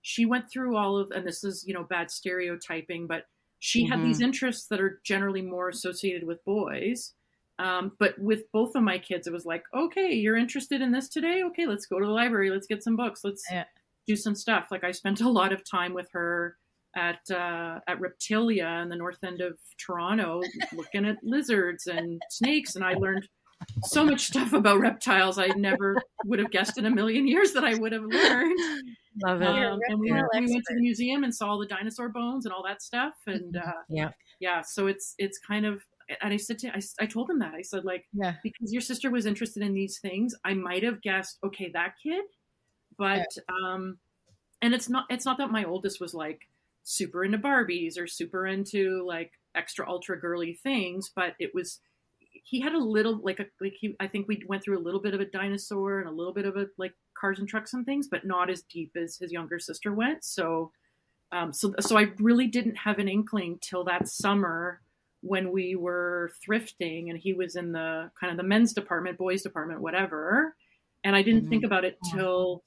she went through all of, and this is, bad stereotyping, but she had these interests that are generally more associated with boys. But with both of my kids, it was like, okay, you're interested in this today? Okay, let's go to the library. Let's get some books. Let's do some stuff. Like, I spent a lot of time with her at Reptilia in the north end of Toronto, looking at lizards and snakes. And I learned so much stuff about reptiles I never would have guessed in a million years that I would have learned. Love it. And we went to the museum and saw all the dinosaur bones and all that stuff. And so it's kind of, and I told him that. I said, like, because your sister was interested in these things, I might have guessed, okay, that kid. But and it's not that my oldest was like super into Barbies or super into like extra ultra girly things, but it was, he had a little I think we went through a little bit of a dinosaur and a little bit of a like cars and trucks and things, but not as deep as his younger sister went. So I really didn't have an inkling till that summer when we were thrifting and he was in the kind of the men's department, boys department, whatever. And I didn't think about it till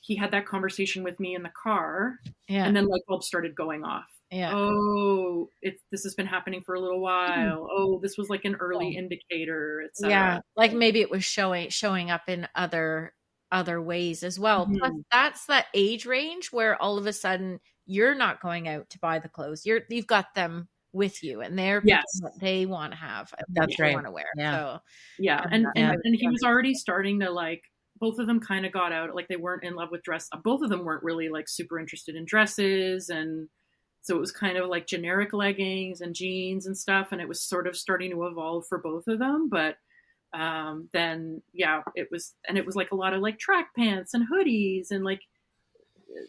he had that conversation with me in the car. And then light bulbs started going off. Oh, this has been happening for a little while. Oh, this was like an early indicator, etc. Like maybe it was showing up in other ways as well. Plus, that's that age range where all of a sudden you're not going out to buy the clothes. You've got them with you, and they're what they want to have. That's right. Want to wear. So and he was already starting to like. Both of them kind of got out, like they weren't in love with dress. Both of them weren't really like super interested in dresses, and so it was kind of like generic leggings and jeans and stuff, and it was sort of starting to evolve for both of them. But then it was like a lot of like track pants and hoodies and like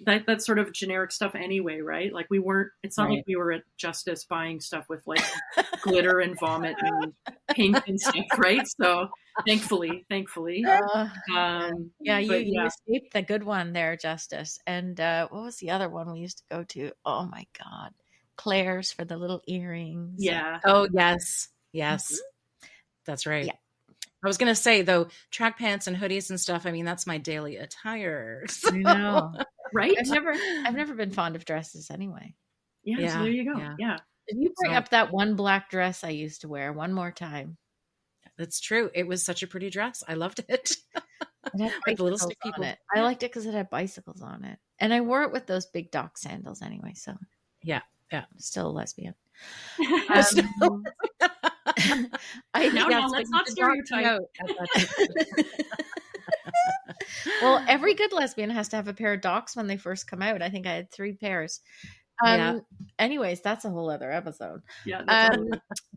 that sort of generic stuff anyway, right? Like it's not like we were at Justice buying stuff with like glitter and vomit and pink and stuff, right? So thankfully. You escaped the good one there, Justice. And what was the other one we used to go to? Oh my God. Claire's for the little earrings. Yeah. Oh, yes. That's right. I was going to say, though, track pants and hoodies and stuff, I mean, that's my daily attire. So. I know. Right? I've never been fond of dresses anyway. Yeah, so there you go. Yeah. Did you bring up that one black dress I used to wear one more time? That's true. It was such a pretty dress. I loved it. Like the little stick people. It. I liked it because it had bicycles on it. And I wore it with those big Doc sandals anyway. So yeah. Still a lesbian. Let's not stereotype. Well, every good lesbian has to have a pair of Docs when they first come out. I think I had 3 pairs. Anyways, that's a whole other episode.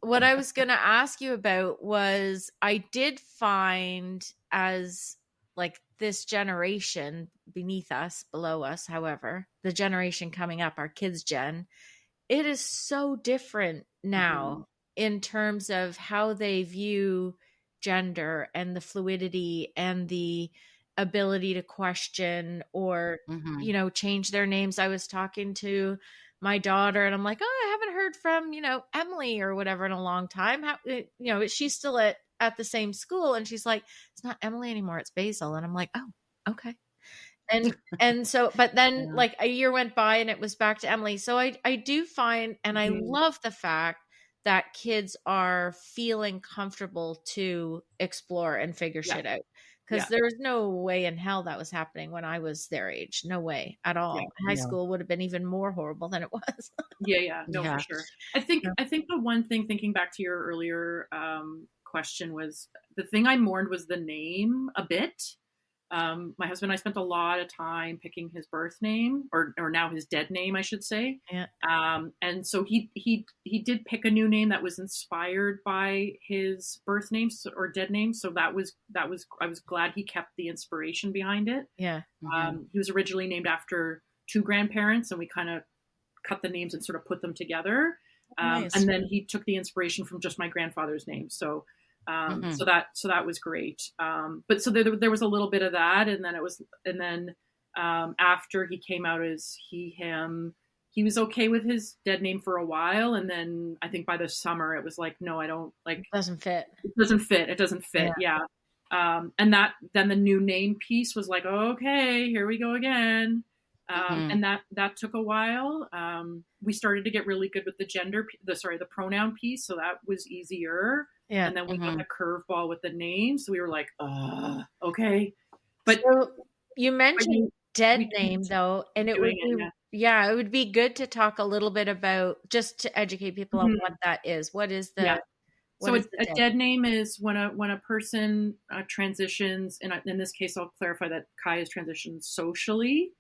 What I was going to ask you about was I did find as like this generation beneath us, below us, however, the generation coming up, our kids' gen, it is so different now in terms of how they view gender and the fluidity and the ability to question or, change their names. I was talking to my daughter and I'm like, oh, I haven't heard from, Emily or whatever in a long time. How, she's still at the same school. And she's like, it's not Emily anymore. It's Basil. And I'm like, oh, okay. And so, but then like a year went by and it was back to Emily. So I do find, and I love the fact that kids are feeling comfortable to explore and figure shit out. Because there was no way in hell that was happening when I was their age. No way at all. High school would have been even more horrible than it was. For sure. I think the one thing, thinking back to your earlier question was, the thing I mourned was the name a bit. My husband and I spent a lot of time picking his birth name, or now his dead name, I should say. Yeah. And so he did pick a new name that was inspired by his birth name or dead name. So that was I was glad he kept the inspiration behind it. Yeah. He was originally named after two grandparents, and we kind of cut the names and sort of put them together. Nice. And then he took the inspiration from just my grandfather's name. So so that was great. But so there was a little bit of that, and then after he came out as him, he was okay with his dead name for a while, and then I think by the summer it was like, no, I don't like. Doesn't fit. It doesn't fit. Yeah. And then the new name piece was like, okay, here we go again. And that took a while. We started to get really good with the pronoun piece, so that was easier. Yeah. And then we got the curveball with the name, so we were like, okay. But so you mentioned dead name though, and it would be it would be good to talk a little bit about, just to educate people on what that is. What is the So a dead name is when a person transitions, and in this case, I'll clarify that Kai has transitioned socially.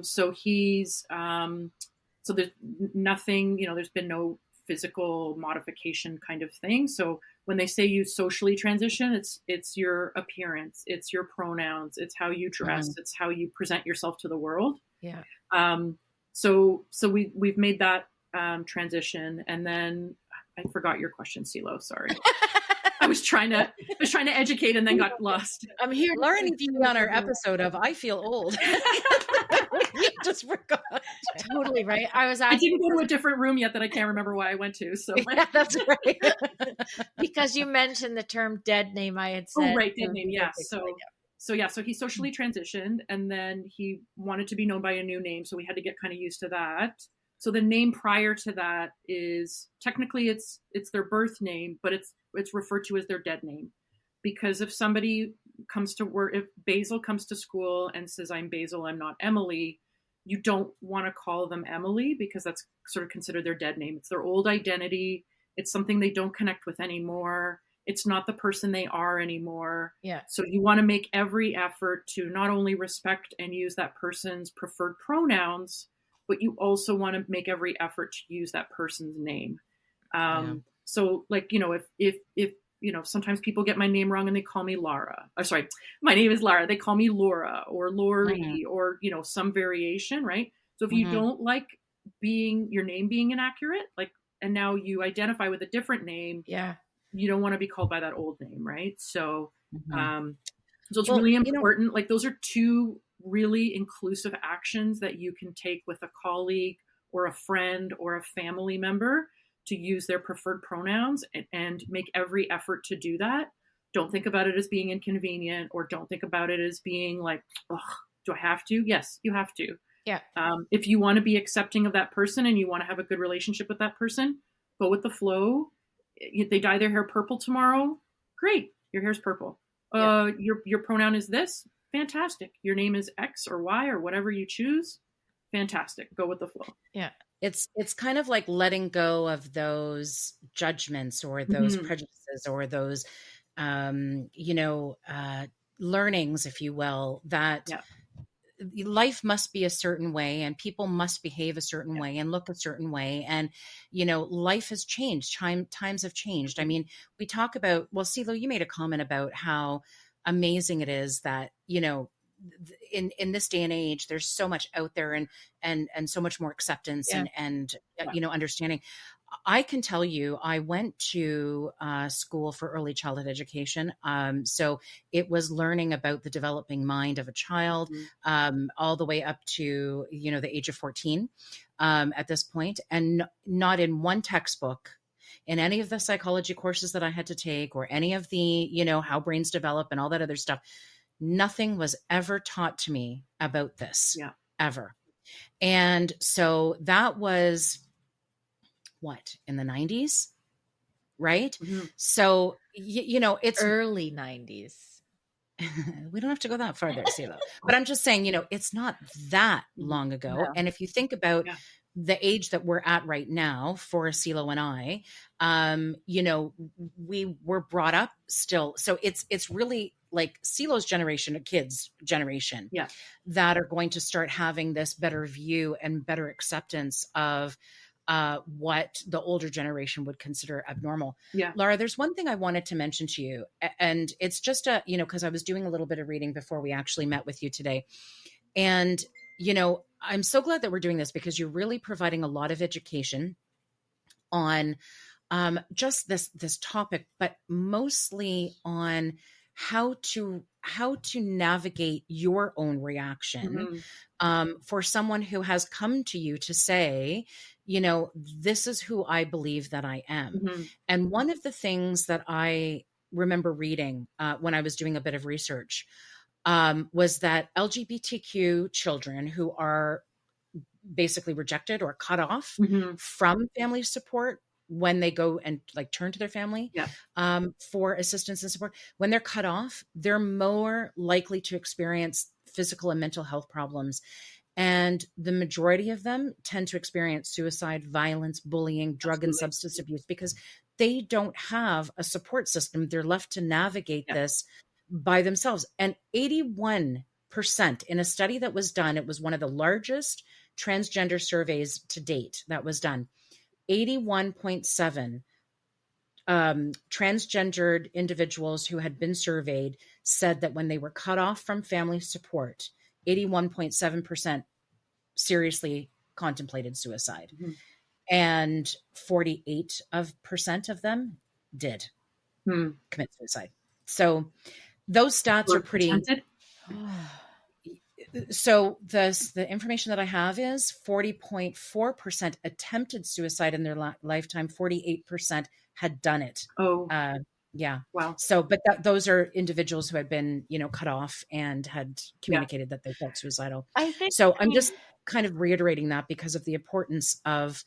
So he's so there's nothing, there's been no physical modification kind of thing. So when they say you socially transition, it's your appearance, it's your pronouns, it's how you dress, it's how you present yourself to the world. Yeah. So we've made that transition, and then I forgot your question, CeeLo. Sorry. I was trying to educate and then got lost. I'm here learning to be on our episode of I Feel Old. You just forgot. Totally right. I didn't go to a different room yet that I can't remember why I went to. So yeah, that's right. Because you mentioned the term dead name, I had said. Oh, right, dead name. Yeah. So he socially transitioned, and then he wanted to be known by a new name, so we had to get kind of used to that. So the name prior to that is technically it's their birth name, but it's referred to as their dead name, because if somebody comes to work, if Basil comes to school and says, "I'm Basil, I'm not Emily," you don't want to call them Emily, because that's sort of considered their dead name. It's their old identity. It's something they don't connect with anymore. It's not the person they are anymore. Yeah. So you want to make every effort to not only respect and use that person's preferred pronouns, but you also want to make every effort to use that person's name. So like, if sometimes people get my name wrong and they call me Lara. Oh, sorry, my name is Lara. They call me Laura or Lori or, some variation, right? So if you don't like your name being inaccurate, like, and now you identify with a different name, you don't want to be called by that old name, right? So, so it's really important. Like, those are two really inclusive actions that you can take with a colleague or a friend or a family member to use their preferred pronouns, and make every effort to do that. Don't think about it as being inconvenient, or don't think about it as being like, do I have to? Yes, you have to. Yeah. If you want to be accepting of that person and you want to have a good relationship with that person, go with the flow. If they dye their hair purple tomorrow, great. Your hair's purple. Your pronoun is this. Fantastic. Your name is X or Y or whatever you choose. Fantastic. Go with the flow. Yeah. It's kind of like letting go of those judgments or those prejudices or those, learnings, if you will, that life must be a certain way and people must behave a certain way and look a certain way. And, life has changed. Times have changed. I mean, we talk about, well, CeeLo, you made a comment about how amazing it is that, in this day and age, there's so much out there and so much more acceptance and understanding. I can tell you, I went to school for early childhood education. So it was learning about the developing mind of a child, all the way up to, the age of 14 at this point. And not in one textbook, in any of the psychology courses that I had to take, or any of the, how brains develop and all that other stuff, nothing was ever taught to me about this, ever. And so that was in the 90s, right? So, it's early 90s. We don't have to go that far there, CeeLo. But I'm just saying, it's not that long ago. No. And if you think about the age that we're at right now for CeeLo and I, you know, we were brought up still. So it's really like CeeLo's generation, a kids generation, Yeah. that are going to start having this better view and better acceptance of what the older generation would consider abnormal. Yeah. Laura, there's one thing I wanted to mention to you, and it's just you know, because I was doing a little bit of reading before we actually met with you today. And, you know, I'm so glad that we're doing this because you're really providing a lot of education on just this topic, but mostly on how to navigate your own reaction for someone who has come to you to say, you know, this is who I believe that I am. And one of the things that I remember reading when I was doing a bit of research was that LGBTQ children who are basically rejected or cut off from family support when they go and like turn to their family for assistance and support, when they're cut off, they're more likely to experience physical and mental health problems. And the majority of them tend to experience suicide, violence, bullying, drug and substance abuse because they don't have a support system. They're left to navigate this by themselves. And 81% in a study that was done, it was one of the largest transgender surveys to date that was done. 81.7 transgendered individuals who had been surveyed said that when they were cut off from family support, 81.7% seriously contemplated suicide. And 48% of them did commit suicide. So those stats are pretty. So the information that I have is 40.4% attempted suicide in their lifetime. 48% had done it. Yeah. Wow. So, but those are individuals who had been, you know, cut off and had communicated that they felt suicidal. I'm just kind of reiterating that because of the importance of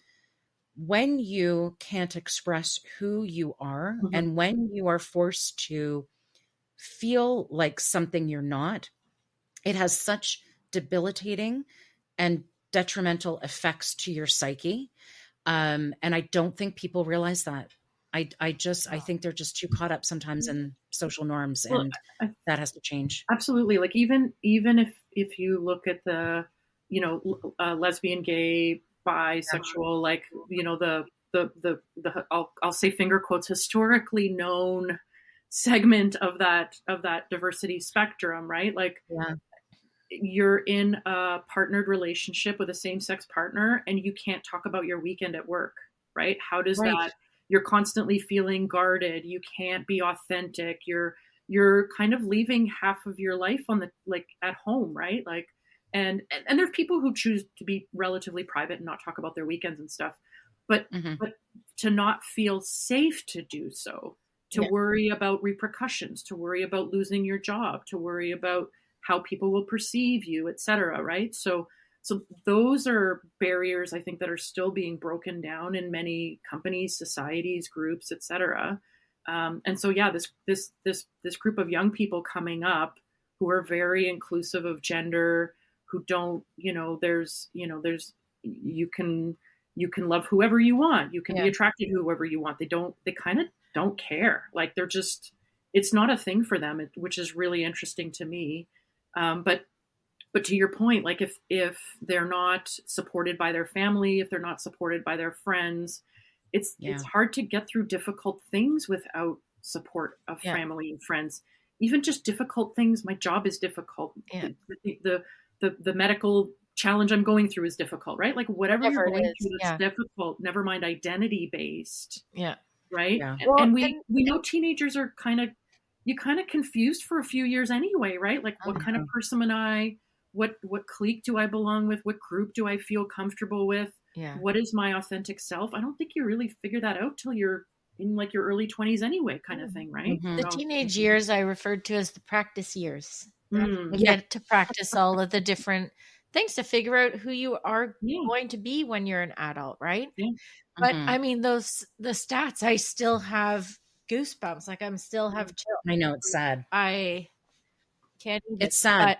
when you can't express who you are and when you are forced to feel like something you're not, it has such debilitating and detrimental effects to your psyche. And I don't think people realize that. I think they're just too caught up sometimes in social norms, and that has to change. Absolutely. Like even if you look at the, you know, lesbian, gay, bisexual, like, you know, the I'll say finger quotes, historically known segment of that diversity spectrum, right? Like you're in a partnered relationship with a same-sex partner and you can't talk about your weekend at work, right? How does that, you're constantly feeling guarded, you can't be authentic, you're kind of leaving half of your life on the, like, at home, right? Like, and there's people who choose to be relatively private and not talk about their weekends and stuff, but to not feel safe to do so, to worry about repercussions, to worry about losing your job, to worry about how people will perceive you, et cetera, right? So those are barriers, I think, that are still being broken down in many companies, societies, groups, et cetera. And so, this group of young people coming up who are very inclusive of gender, who don't, you can love whoever you want. You can be attracted to whoever you want. They kind of don't care. Like it's not a thing for them, which is really interesting to me. But to your point, like if they're not supported by their family, if they're not supported by their friends, it's hard to get through difficult things without support of family and friends. Even just difficult things. My job is difficult. The medical challenge I'm going through is difficult, right? Like whatever you're going through that's difficult, never mind identity based. Right. Yeah. And we know teenagers are kind of confused for a few years anyway, right? Like what kind of person am I? What clique do I belong with? What group do I feel comfortable with? What is my authentic self? I don't think you really figure that out till you're in like your early 20s anyway, kind of thing, right? The teenage years I referred to as the practice years. You get to practice all of the different things to figure out who you are going to be when you're an adult, right? But I mean, the stats, I still have goosebumps. Like I'm still have chills. I know, it's sad. I can't even. It's sad.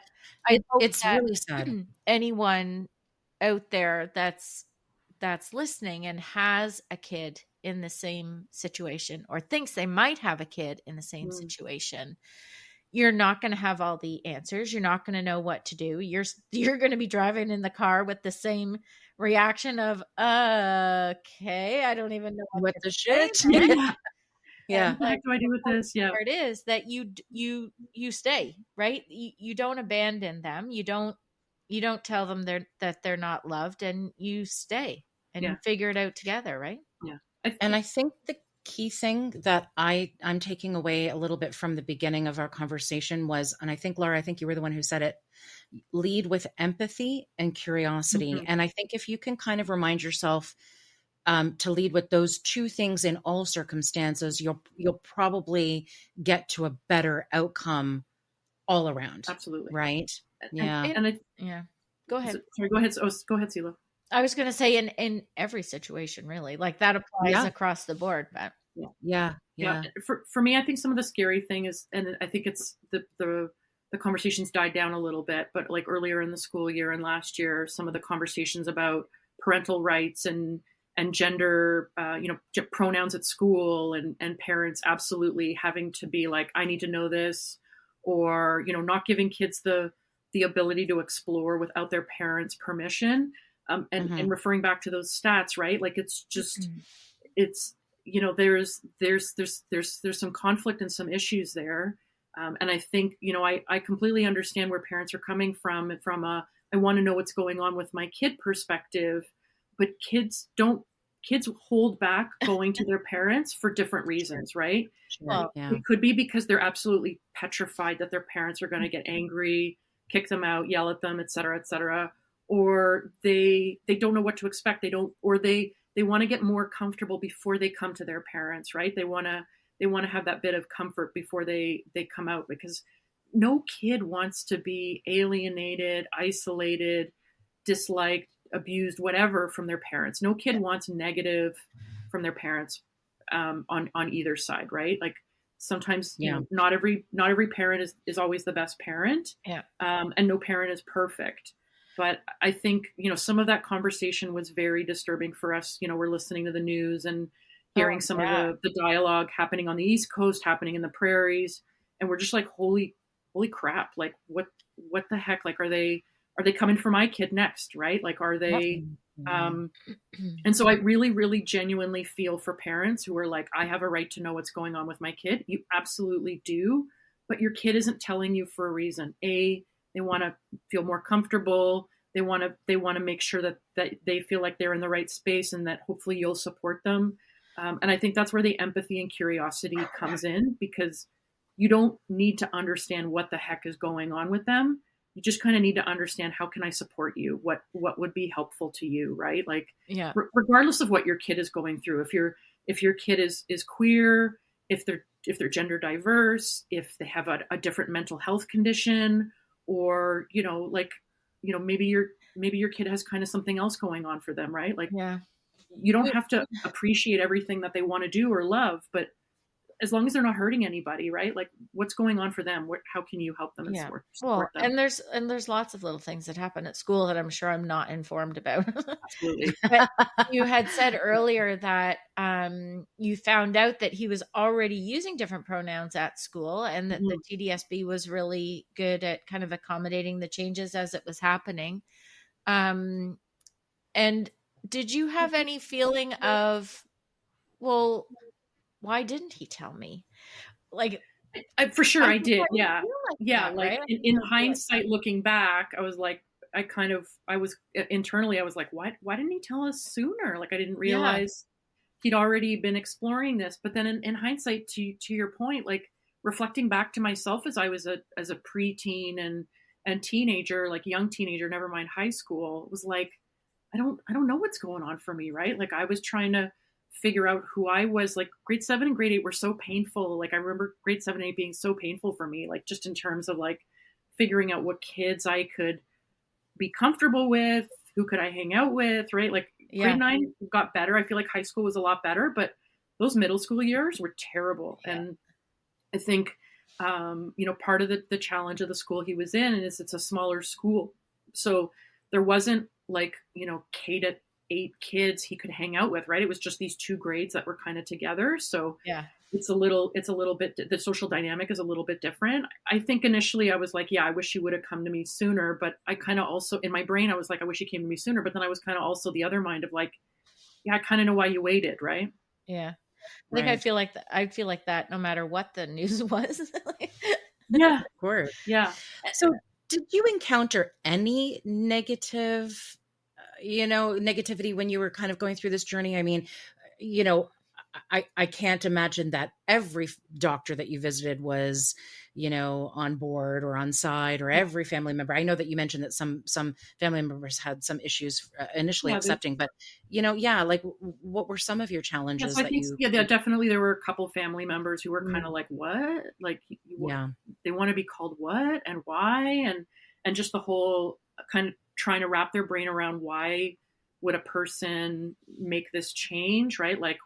But it's really sad. Anyone out there that's that's listening and has a kid in the same situation or thinks they might have a kid in the same Mm. situation, you're not going to have all the answers. You're not going to know what to do. You're going to be driving in the car with the same reaction of, okay, I don't even know what What to the say. shit? Yeah. Yeah. What the heck do I do with this? Yeah. Part is that you stay, right? You don't abandon them. You don't tell them they're not loved, and you stay and you Yeah. figure it out together, right? Yeah. And I think the key thing that I'm taking away a little bit from the beginning of our conversation was, and I think, Laura, I think you were the one who said it, lead with empathy and curiosity. Mhm. And I think if you can kind of remind yourself to lead with those two things in all circumstances, you'll probably get to a better outcome all around. Absolutely. Right? And, Yeah. and I, Yeah. Go ahead. sorry, go ahead. Oh, go ahead, Sela. I was going to say in every situation, really, like that applies Yeah. across the board, but Yeah. Yeah. Yeah. For me, I think some of the scary thing is, and I think it's the conversations died down a little bit, but like earlier in the school year and last year, some of the conversations about parental rights and gender, pronouns at school, and parents absolutely having to be like, I need to know this, or not giving kids the ability to explore without their parents' permission. And referring back to those stats, right? Like it's just it's there's some conflict and some issues there, and I think I completely understand where parents are coming from a I want to know what's going on with my kid perspective, but kids hold back going to their parents for different reasons, right? Sure. Well, Yeah. It could be because they're absolutely petrified that their parents are going to get angry, kick them out, yell at them, et cetera, or they don't know what to expect. They don't, or they want to get more comfortable before they come to their parents, right? They want to have that bit of comfort before they come out, because no kid wants to be alienated, isolated, disliked, abused, whatever from their parents. No kid wants negative from their parents, on either side, right? Like sometimes, Yeah. not every parent is always the best parent, Yeah. and no parent is perfect. But I think, some of that conversation was very disturbing for us. We're listening to the news and hearing some of the dialogue happening on the East Coast, happening in the prairies. And we're just like, holy crap. Like what the heck? Like, are they coming for my kid next? Right? Like, are they, and so I really, really genuinely feel for parents who are like, I have a right to know what's going on with my kid. You absolutely do. But your kid isn't telling you for a reason. They want to feel more comfortable. They want to make sure that they feel like they're in the right space, and that hopefully you'll support them. And I think that's where the empathy and curiosity comes in, because you don't need to understand what the heck is going on with them. You just kind of need to understand, how can I support you? What would be helpful to you, right? Like, yeah. Regardless of what your kid is going through, if your kid is queer, if they're gender diverse, if they have a different mental health condition, or maybe your kid has kind of something else going on for them, right? Like, Yeah. you don't have to appreciate everything that they want to do or love, but as long as they're not hurting anybody, right? Like, what's going on for them? How can you help them and support them? And there's lots of little things that happen at school that I'm sure I'm not informed about. Absolutely. But you had said earlier that you found out that he was already using different pronouns at school, and that the TDSB was really good at kind of accommodating the changes as it was happening. And did you have any feeling of, well, why didn't he tell me? Like, for sure I did. Yeah. that, Like, right? in hindsight, looking back, I was like, I was internally, I was like, why didn't he tell us sooner? Like, I didn't realize he'd already been exploring this. But then in hindsight, to your point, like, reflecting back to myself as I was as a preteen and teenager, like young teenager, never mind high school, was like, I don't know what's going on for me, right? Like, I was trying to figure out who I was. Like, grade 7 and grade 8 were so painful. Like, I remember grade 7 and 8 being so painful for me, like, just in terms of like figuring out what kids I could be comfortable with, who could I hang out with, right? Like, grade 9 got better. I feel like high school was a lot better, but those middle school years were terrible. Yeah. And I think, part of the challenge of the school he was in is it's a smaller school. So there wasn't like, K to 8 kids he could hang out with, right? It was just these 2 grades that were kind of together. So Yeah. it's a little bit, the social dynamic is a little bit different. I think initially I was like, yeah, I wish you would have come to me sooner. But I kind of also, in my brain, I was like, I wish you came to me sooner. But then I was kind of also the other mind of like, yeah, I kind of know why you waited, right? Yeah. I think Right. I feel like that no matter what the news was. Yeah. Of course. Yeah. So, did you encounter any negative, negativity when you were kind of going through this journey? I mean, you know, I can't imagine that every doctor that you visited was, on board or on side, or every family member. I know that you mentioned that some family members had some issues initially Yeah. accepting, but yeah, like what were some of your Yes, challenges I that think, you? yeah, definitely there were a couple family members who were kind of Mm, like, "What? Like, yeah, they want to be called what and why?" And just the whole kind of trying to wrap their brain around why would a person make this change, right? Like,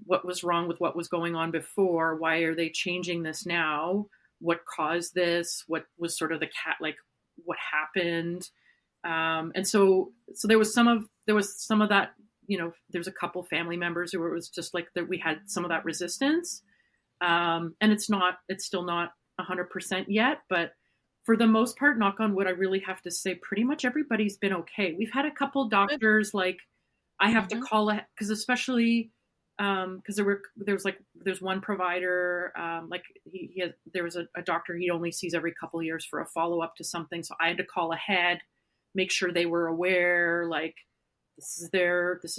what was wrong with what was going on before? Why are they changing this now? What caused this? What was sort of the cat, like, what happened? And so there was some of that. There's a couple family members who it was just like that. We had some of that resistance, and it's still not 100% yet, but for the most part, knock on wood, I really have to say pretty much everybody's been okay. We've had a couple good. doctors, like, I have to Hmm. call it, because especially because there's one provider, like, there was a doctor he only sees every couple years for a follow-up to something, so I had to call ahead, make sure they were aware, like, this is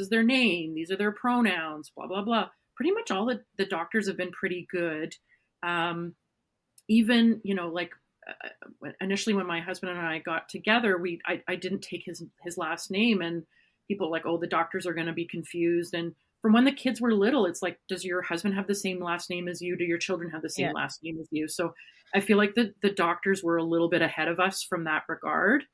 their name, these are their pronouns, blah blah blah. Pretty much all the doctors have been pretty good. um, Even, like, initially when my husband and I got together, I didn't take his last name, and people were like, oh, the doctors are going to be confused. And from when the kids were little, it's like, does your husband have the same last name as you? Do your children have the same Yeah. last name as you? So I feel like the doctors were a little bit ahead of us from that regard.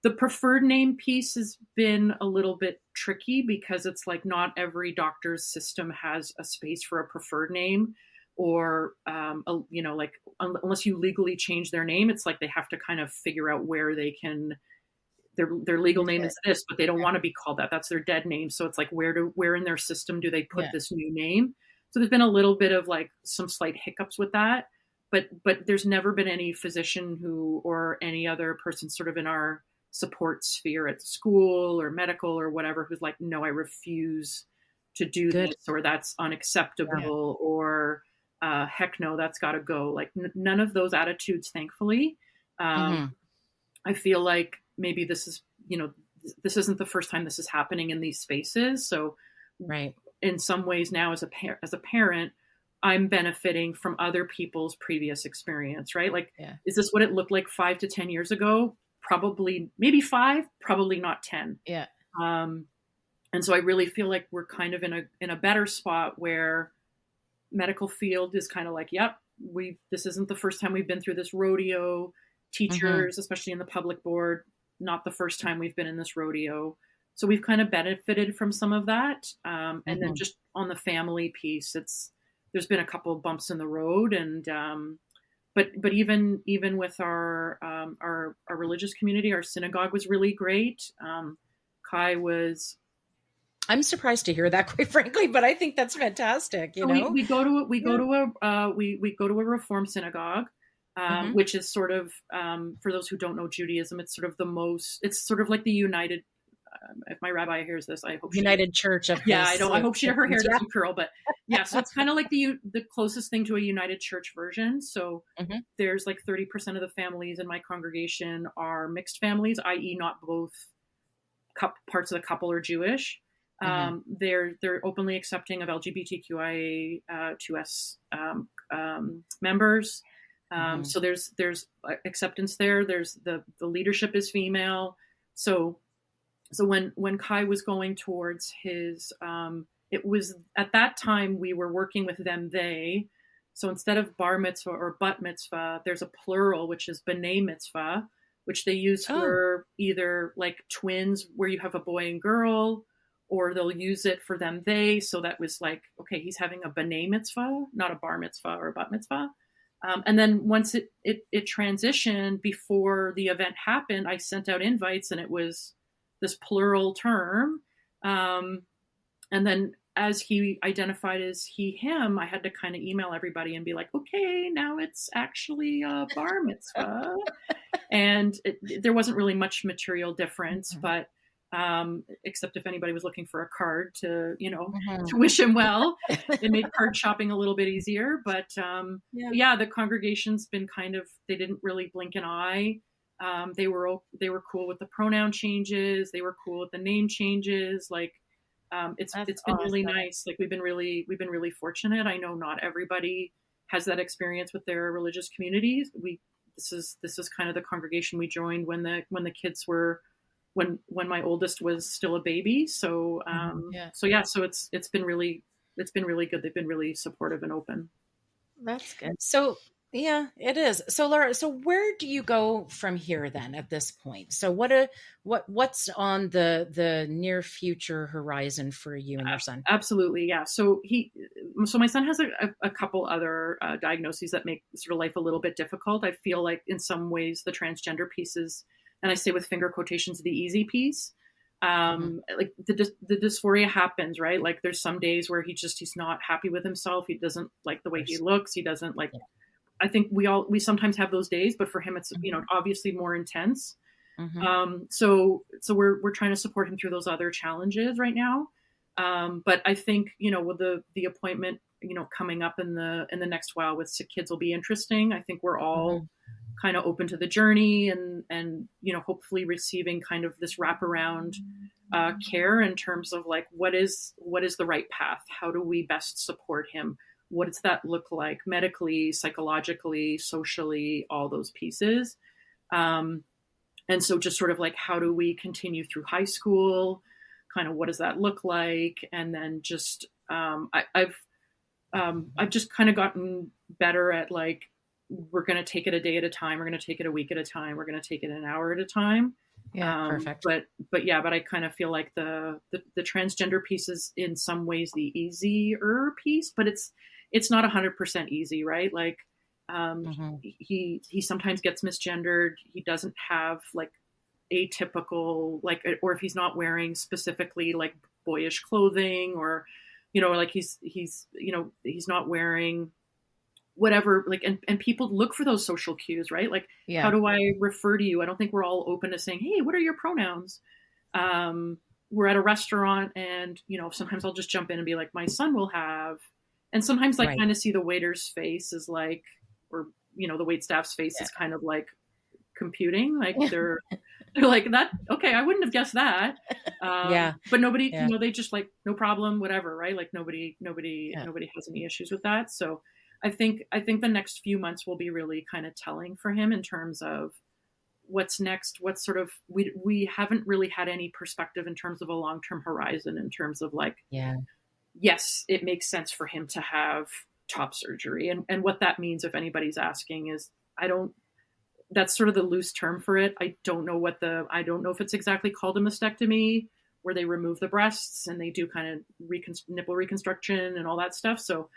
The preferred name piece has been a little bit tricky, because it's like not every doctor's system has a space for a preferred name, or like, unless you legally change their name, it's like they have to kind of figure out where they can, their legal Use name it. is this, but they don't Yeah. want to be called that. That's their dead name. So it's like, where in their system do they put Yeah. this new name? So there's been a little bit of like some slight hiccups with that, but there's never been any physician who, or any other person sort of in our support sphere at school or medical or whatever, who's like, no, I refuse to do Good. this, or that's Yeah. unacceptable, or heck no, that's got to go. Like, none of those attitudes, thankfully. um, Hmm. I feel like maybe this isn't the first time this is happening in these spaces. So Right. in some ways now, as a parent, I'm benefiting from other people's previous experience, right? Like, Yeah. is this what it looked like 5 to 10 years ago? Probably, maybe 5, probably not 10. Yeah. Um, and so I really feel like we're kind of in a better spot, where medical field is kind of like, yep, this isn't the first time we've been through this rodeo. Hmm. Teachers, especially in the public board, not the first time we've been in this rodeo. So we've kind of benefited from some of that. And then Hmm. just on the family piece, there's been a couple of bumps in the road, and but even with our religious community, our synagogue was really great. Kai was I'm surprised to hear that, quite frankly, but I think that's fantastic, So we go to Yeah. we go to a Reform synagogue, Hmm. which is sort of, for those who don't know Judaism, it's sort of like the United. If my rabbi hears this, I hope she. United Church of Yeah, I don't. I hope her hair Yeah. doesn't curl, but yeah. So it's kind of like the closest thing to a United Church version. So Hmm. there's like 30% of the families in my congregation are mixed families, i.e., not both parts of the couple are Jewish. Hmm. They're openly accepting of LGBTQIA 2S members. Hmm. So there's acceptance there. There's the leadership is female. So when Kai was going towards his, it was at that time we were working with them, they. So instead of bar mitzvah or bat mitzvah, there's a plural, which is b'nai mitzvah, which they use Oh, for either like twins, where you have a boy and girl, or they'll use it for them, they. So that was like, okay, he's having a b'nai mitzvah, not a bar mitzvah or a bat mitzvah. And then once it transitioned, before the event happened, I sent out invites, and it was this plural term. And then as he identified as he, him, I had to kind of email everybody and be like, okay, now it's actually a bar mitzvah. And there wasn't really much material difference, but except if anybody was looking for a card to, to wish him well, it made card shopping a little bit easier. But yeah, the congregation's been they didn't really blink an eye. They were cool with the pronoun changes. They were cool with the name changes. Like, it's been awesome. Really nice. Like we've been really fortunate. I know not everybody has that experience with their religious communities. This is kind of the congregation we joined when the kids were, when my oldest was still a baby. So, so it's been really good. They've been really supportive and open. That's good. So yeah, it is. So Laura, so where do you go from here then at this point? So what's on the near future horizon for you and your son? Absolutely. Yeah. So my son has a couple other diagnoses that make sort of life a little bit difficult. I feel like in some ways the transgender piece is, and I say with finger quotations, the easy piece. Like the dysphoria happens, right? Like there's some days where he's not happy with himself. He doesn't like the way he looks. He doesn't like, I think we sometimes have those days, but for him, it's, obviously more intense. So we're trying to support him through those other challenges right now. But I think, with the appointment, coming up in the next while with sick kids will be interesting. I think we're all kind of open to the journey and, hopefully receiving kind of this wraparound care in terms of like, what is the right path? How do we best support him? What does that look like medically, psychologically, socially, all those pieces? And so just sort of like, how do we continue through high school? Kind of what does that look like? And then just, I've just kind of gotten better at like, we're going to take it a day at a time. We're going to take it a week at a time. We're going to take it an hour at a time. Yeah, perfect. But I kind of feel like the transgender piece is in some ways the easier piece, but it's not 100% easy, right? Like, he sometimes gets misgendered. He doesn't have like atypical, like, or if he's not wearing specifically like boyish clothing or, like he's not wearing whatever, like, and people look for those social cues, right? Like, how do I refer to you? I don't think we're all open to saying, hey, what are your pronouns? We're at a restaurant and, sometimes I'll just jump in and be like, my son will have, and sometimes I kind of see the waiter's face is like, or, the wait staff's face is kind of like computing, like they're like that. Okay. I wouldn't have guessed that. But nobody, they just like, no problem, whatever. Right. Like nobody has any issues with that. So I think the next few months will be really kind of telling for him in terms of what's next, what's sort of, we haven't really had any perspective in terms of a long-term horizon in terms of like, yes, it makes sense for him to have top surgery. And what that means, if anybody's asking, is that's sort of the loose term for it. I don't know if it's exactly called a mastectomy where they remove the breasts and they do kind of nipple reconstruction and all that stuff. So,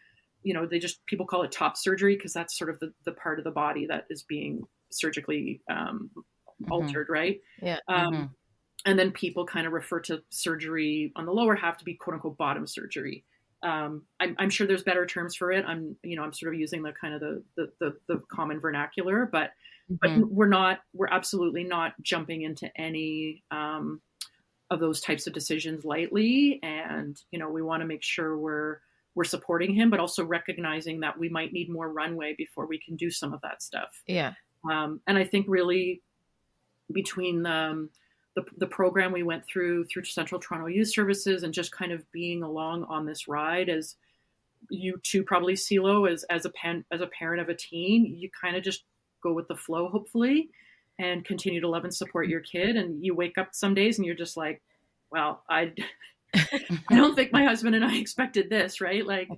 people call it top surgery because that's sort of the part of the body that is being surgically altered, right? Yeah. And then people kind of refer to surgery on the lower half to be quote unquote bottom surgery. I'm sure there's better terms for it. I'm sort of using the kind of the common vernacular, but we're absolutely not jumping into any of those types of decisions lightly. And, we want to make sure we're supporting him, but also recognizing that we might need more runway before we can do some of that stuff. Yeah. And I think really between the program we went through Central Toronto Youth Services and just kind of being along on this ride, as you too probably, CeeLo, as a parent of a teen, you kind of just go with the flow, hopefully, and continue to love and support your kid. And you wake up some days and you're just like, well, I don't think my husband and I expected this, right? Like,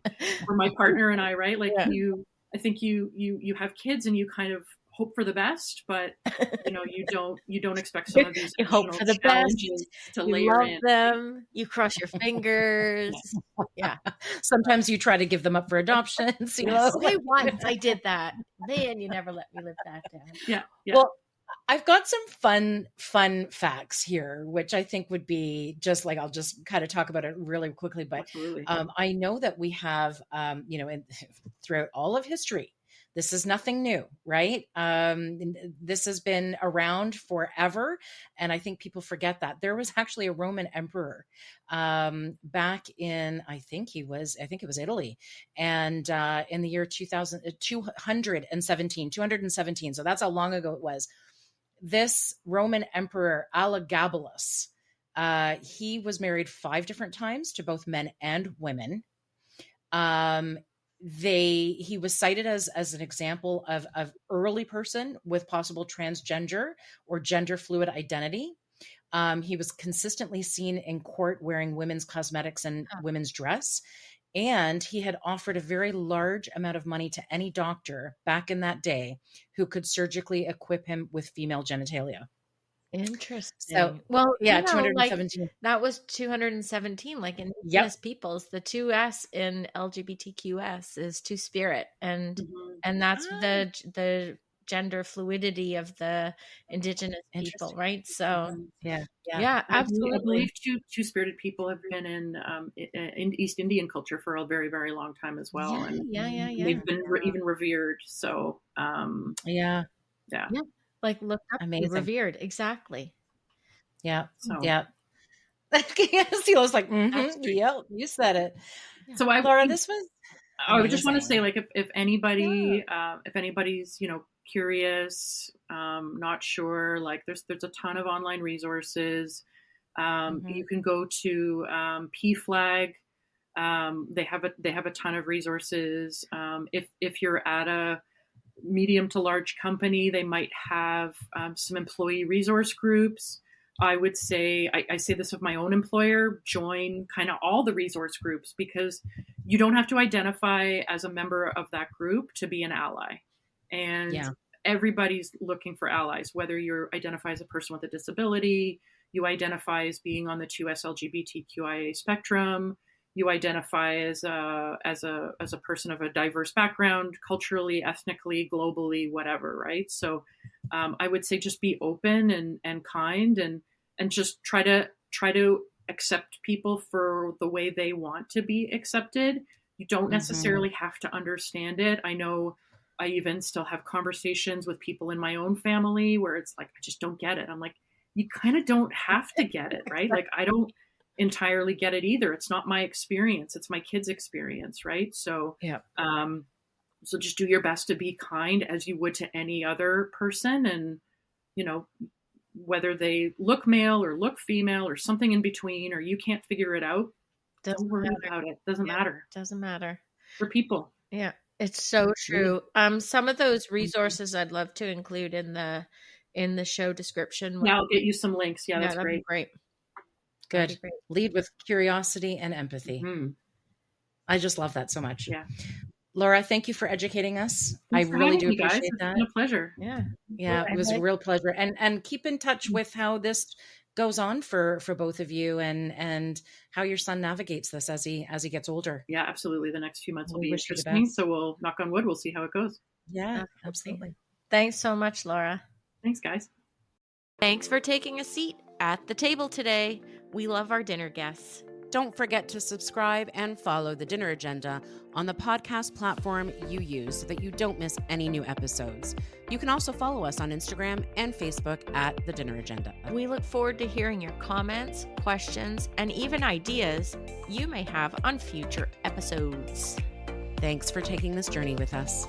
or my partner and I, right? Like I think you have kids and you kind of hope for the best, but you don't expect some of these you hope for the best to you layer love in them, you cross your fingers. Sometimes you try to give them up for adoption. Only once I did that, man. You never let me live that down. Yeah. Well, I've got some fun facts here, which I think would be just like, I'll just kind of talk about it really quickly. But Absolutely. I know that we have, throughout all of history, this is nothing new, right? This has been around forever. And I think people forget that. There was actually a Roman emperor back in, I think it was Italy. And in the year 217. So that's how long ago it was. This Roman emperor, Elagabalus, he was married 5 different times to both men and women. He was cited as an example of early person with possible transgender or gender fluid identity. He was consistently seen in court wearing women's cosmetics and women's dress. And he had offered a very large amount of money to any doctor back in that day who could surgically equip him with female genitalia. Interesting. So, well, yeah, like 217. that was 217. Like in Yep. indigenous peoples, the 2S in LGBTQS is two spirit, and that's the gender fluidity of the indigenous people, right? So Yeah, absolutely. I believe two-spirited people have been in East Indian culture for a very, very long time as well. Yeah. They've been even revered. So, yeah. Like looked up, Amazing. revered, exactly. Yeah, So. yeah. Sela's like, yeah, you said it. So Laura, this was. I would just want to say, like, if anybody, if anybody's, curious, not sure, like, there's a ton of online resources. You can go to PFLAG. They have a ton of resources. If you're at a medium to large company, they might have some employee resource groups. I would say, I say this of my own employer, join kind of all the resource groups, because you don't have to identify as a member of that group to be an ally. And everybody's looking for allies, whether you identify as a person with a disability, you identify as being on the 2S LGBTQIA spectrum, you identify as a person of a diverse background, culturally, ethnically, globally, whatever, right? So I would say just be open and kind, and just try to accept people for the way they want to be accepted. You don't necessarily have to understand it. I know I even still have conversations with people in my own family where it's like, I just don't get it. I'm like, you kind of don't have to get it, right? Like, I don't entirely get it either. It's not my experience. It's my kid's experience, right? So, so just do your best to be kind as you would to any other person. And, whether they look male or look female or something in between, or you can't figure it out, don't worry about it. Doesn't matter. Doesn't matter. For people. Yeah, it's so true. Some of those resources I'd love to include in the show description. Yeah, I'll get you some links. Yeah, that's great. Great. Good. Lead with curiosity and empathy. I just love that so much. Yeah. Laura, thank you for educating us. Thanks I really do appreciate It's that. been a pleasure. Yeah, it was a real pleasure. And keep in touch with how this goes on for both of you, and how your son navigates this as he gets older. Yeah, absolutely. The next few months will be wish you the interesting. best. So we'll knock on wood. We'll see how it goes. Yeah, absolutely. Thanks so much, Laura. Thanks, guys. Thanks for taking a seat at the table today. We love our dinner guests. Don't forget to subscribe and follow The Dinner Agenda on the podcast platform you use so that you don't miss any new episodes. You can also follow us on Instagram and Facebook at The Dinner Agenda. We look forward to hearing your comments, questions, and even ideas you may have on future episodes. Thanks for taking this journey with us.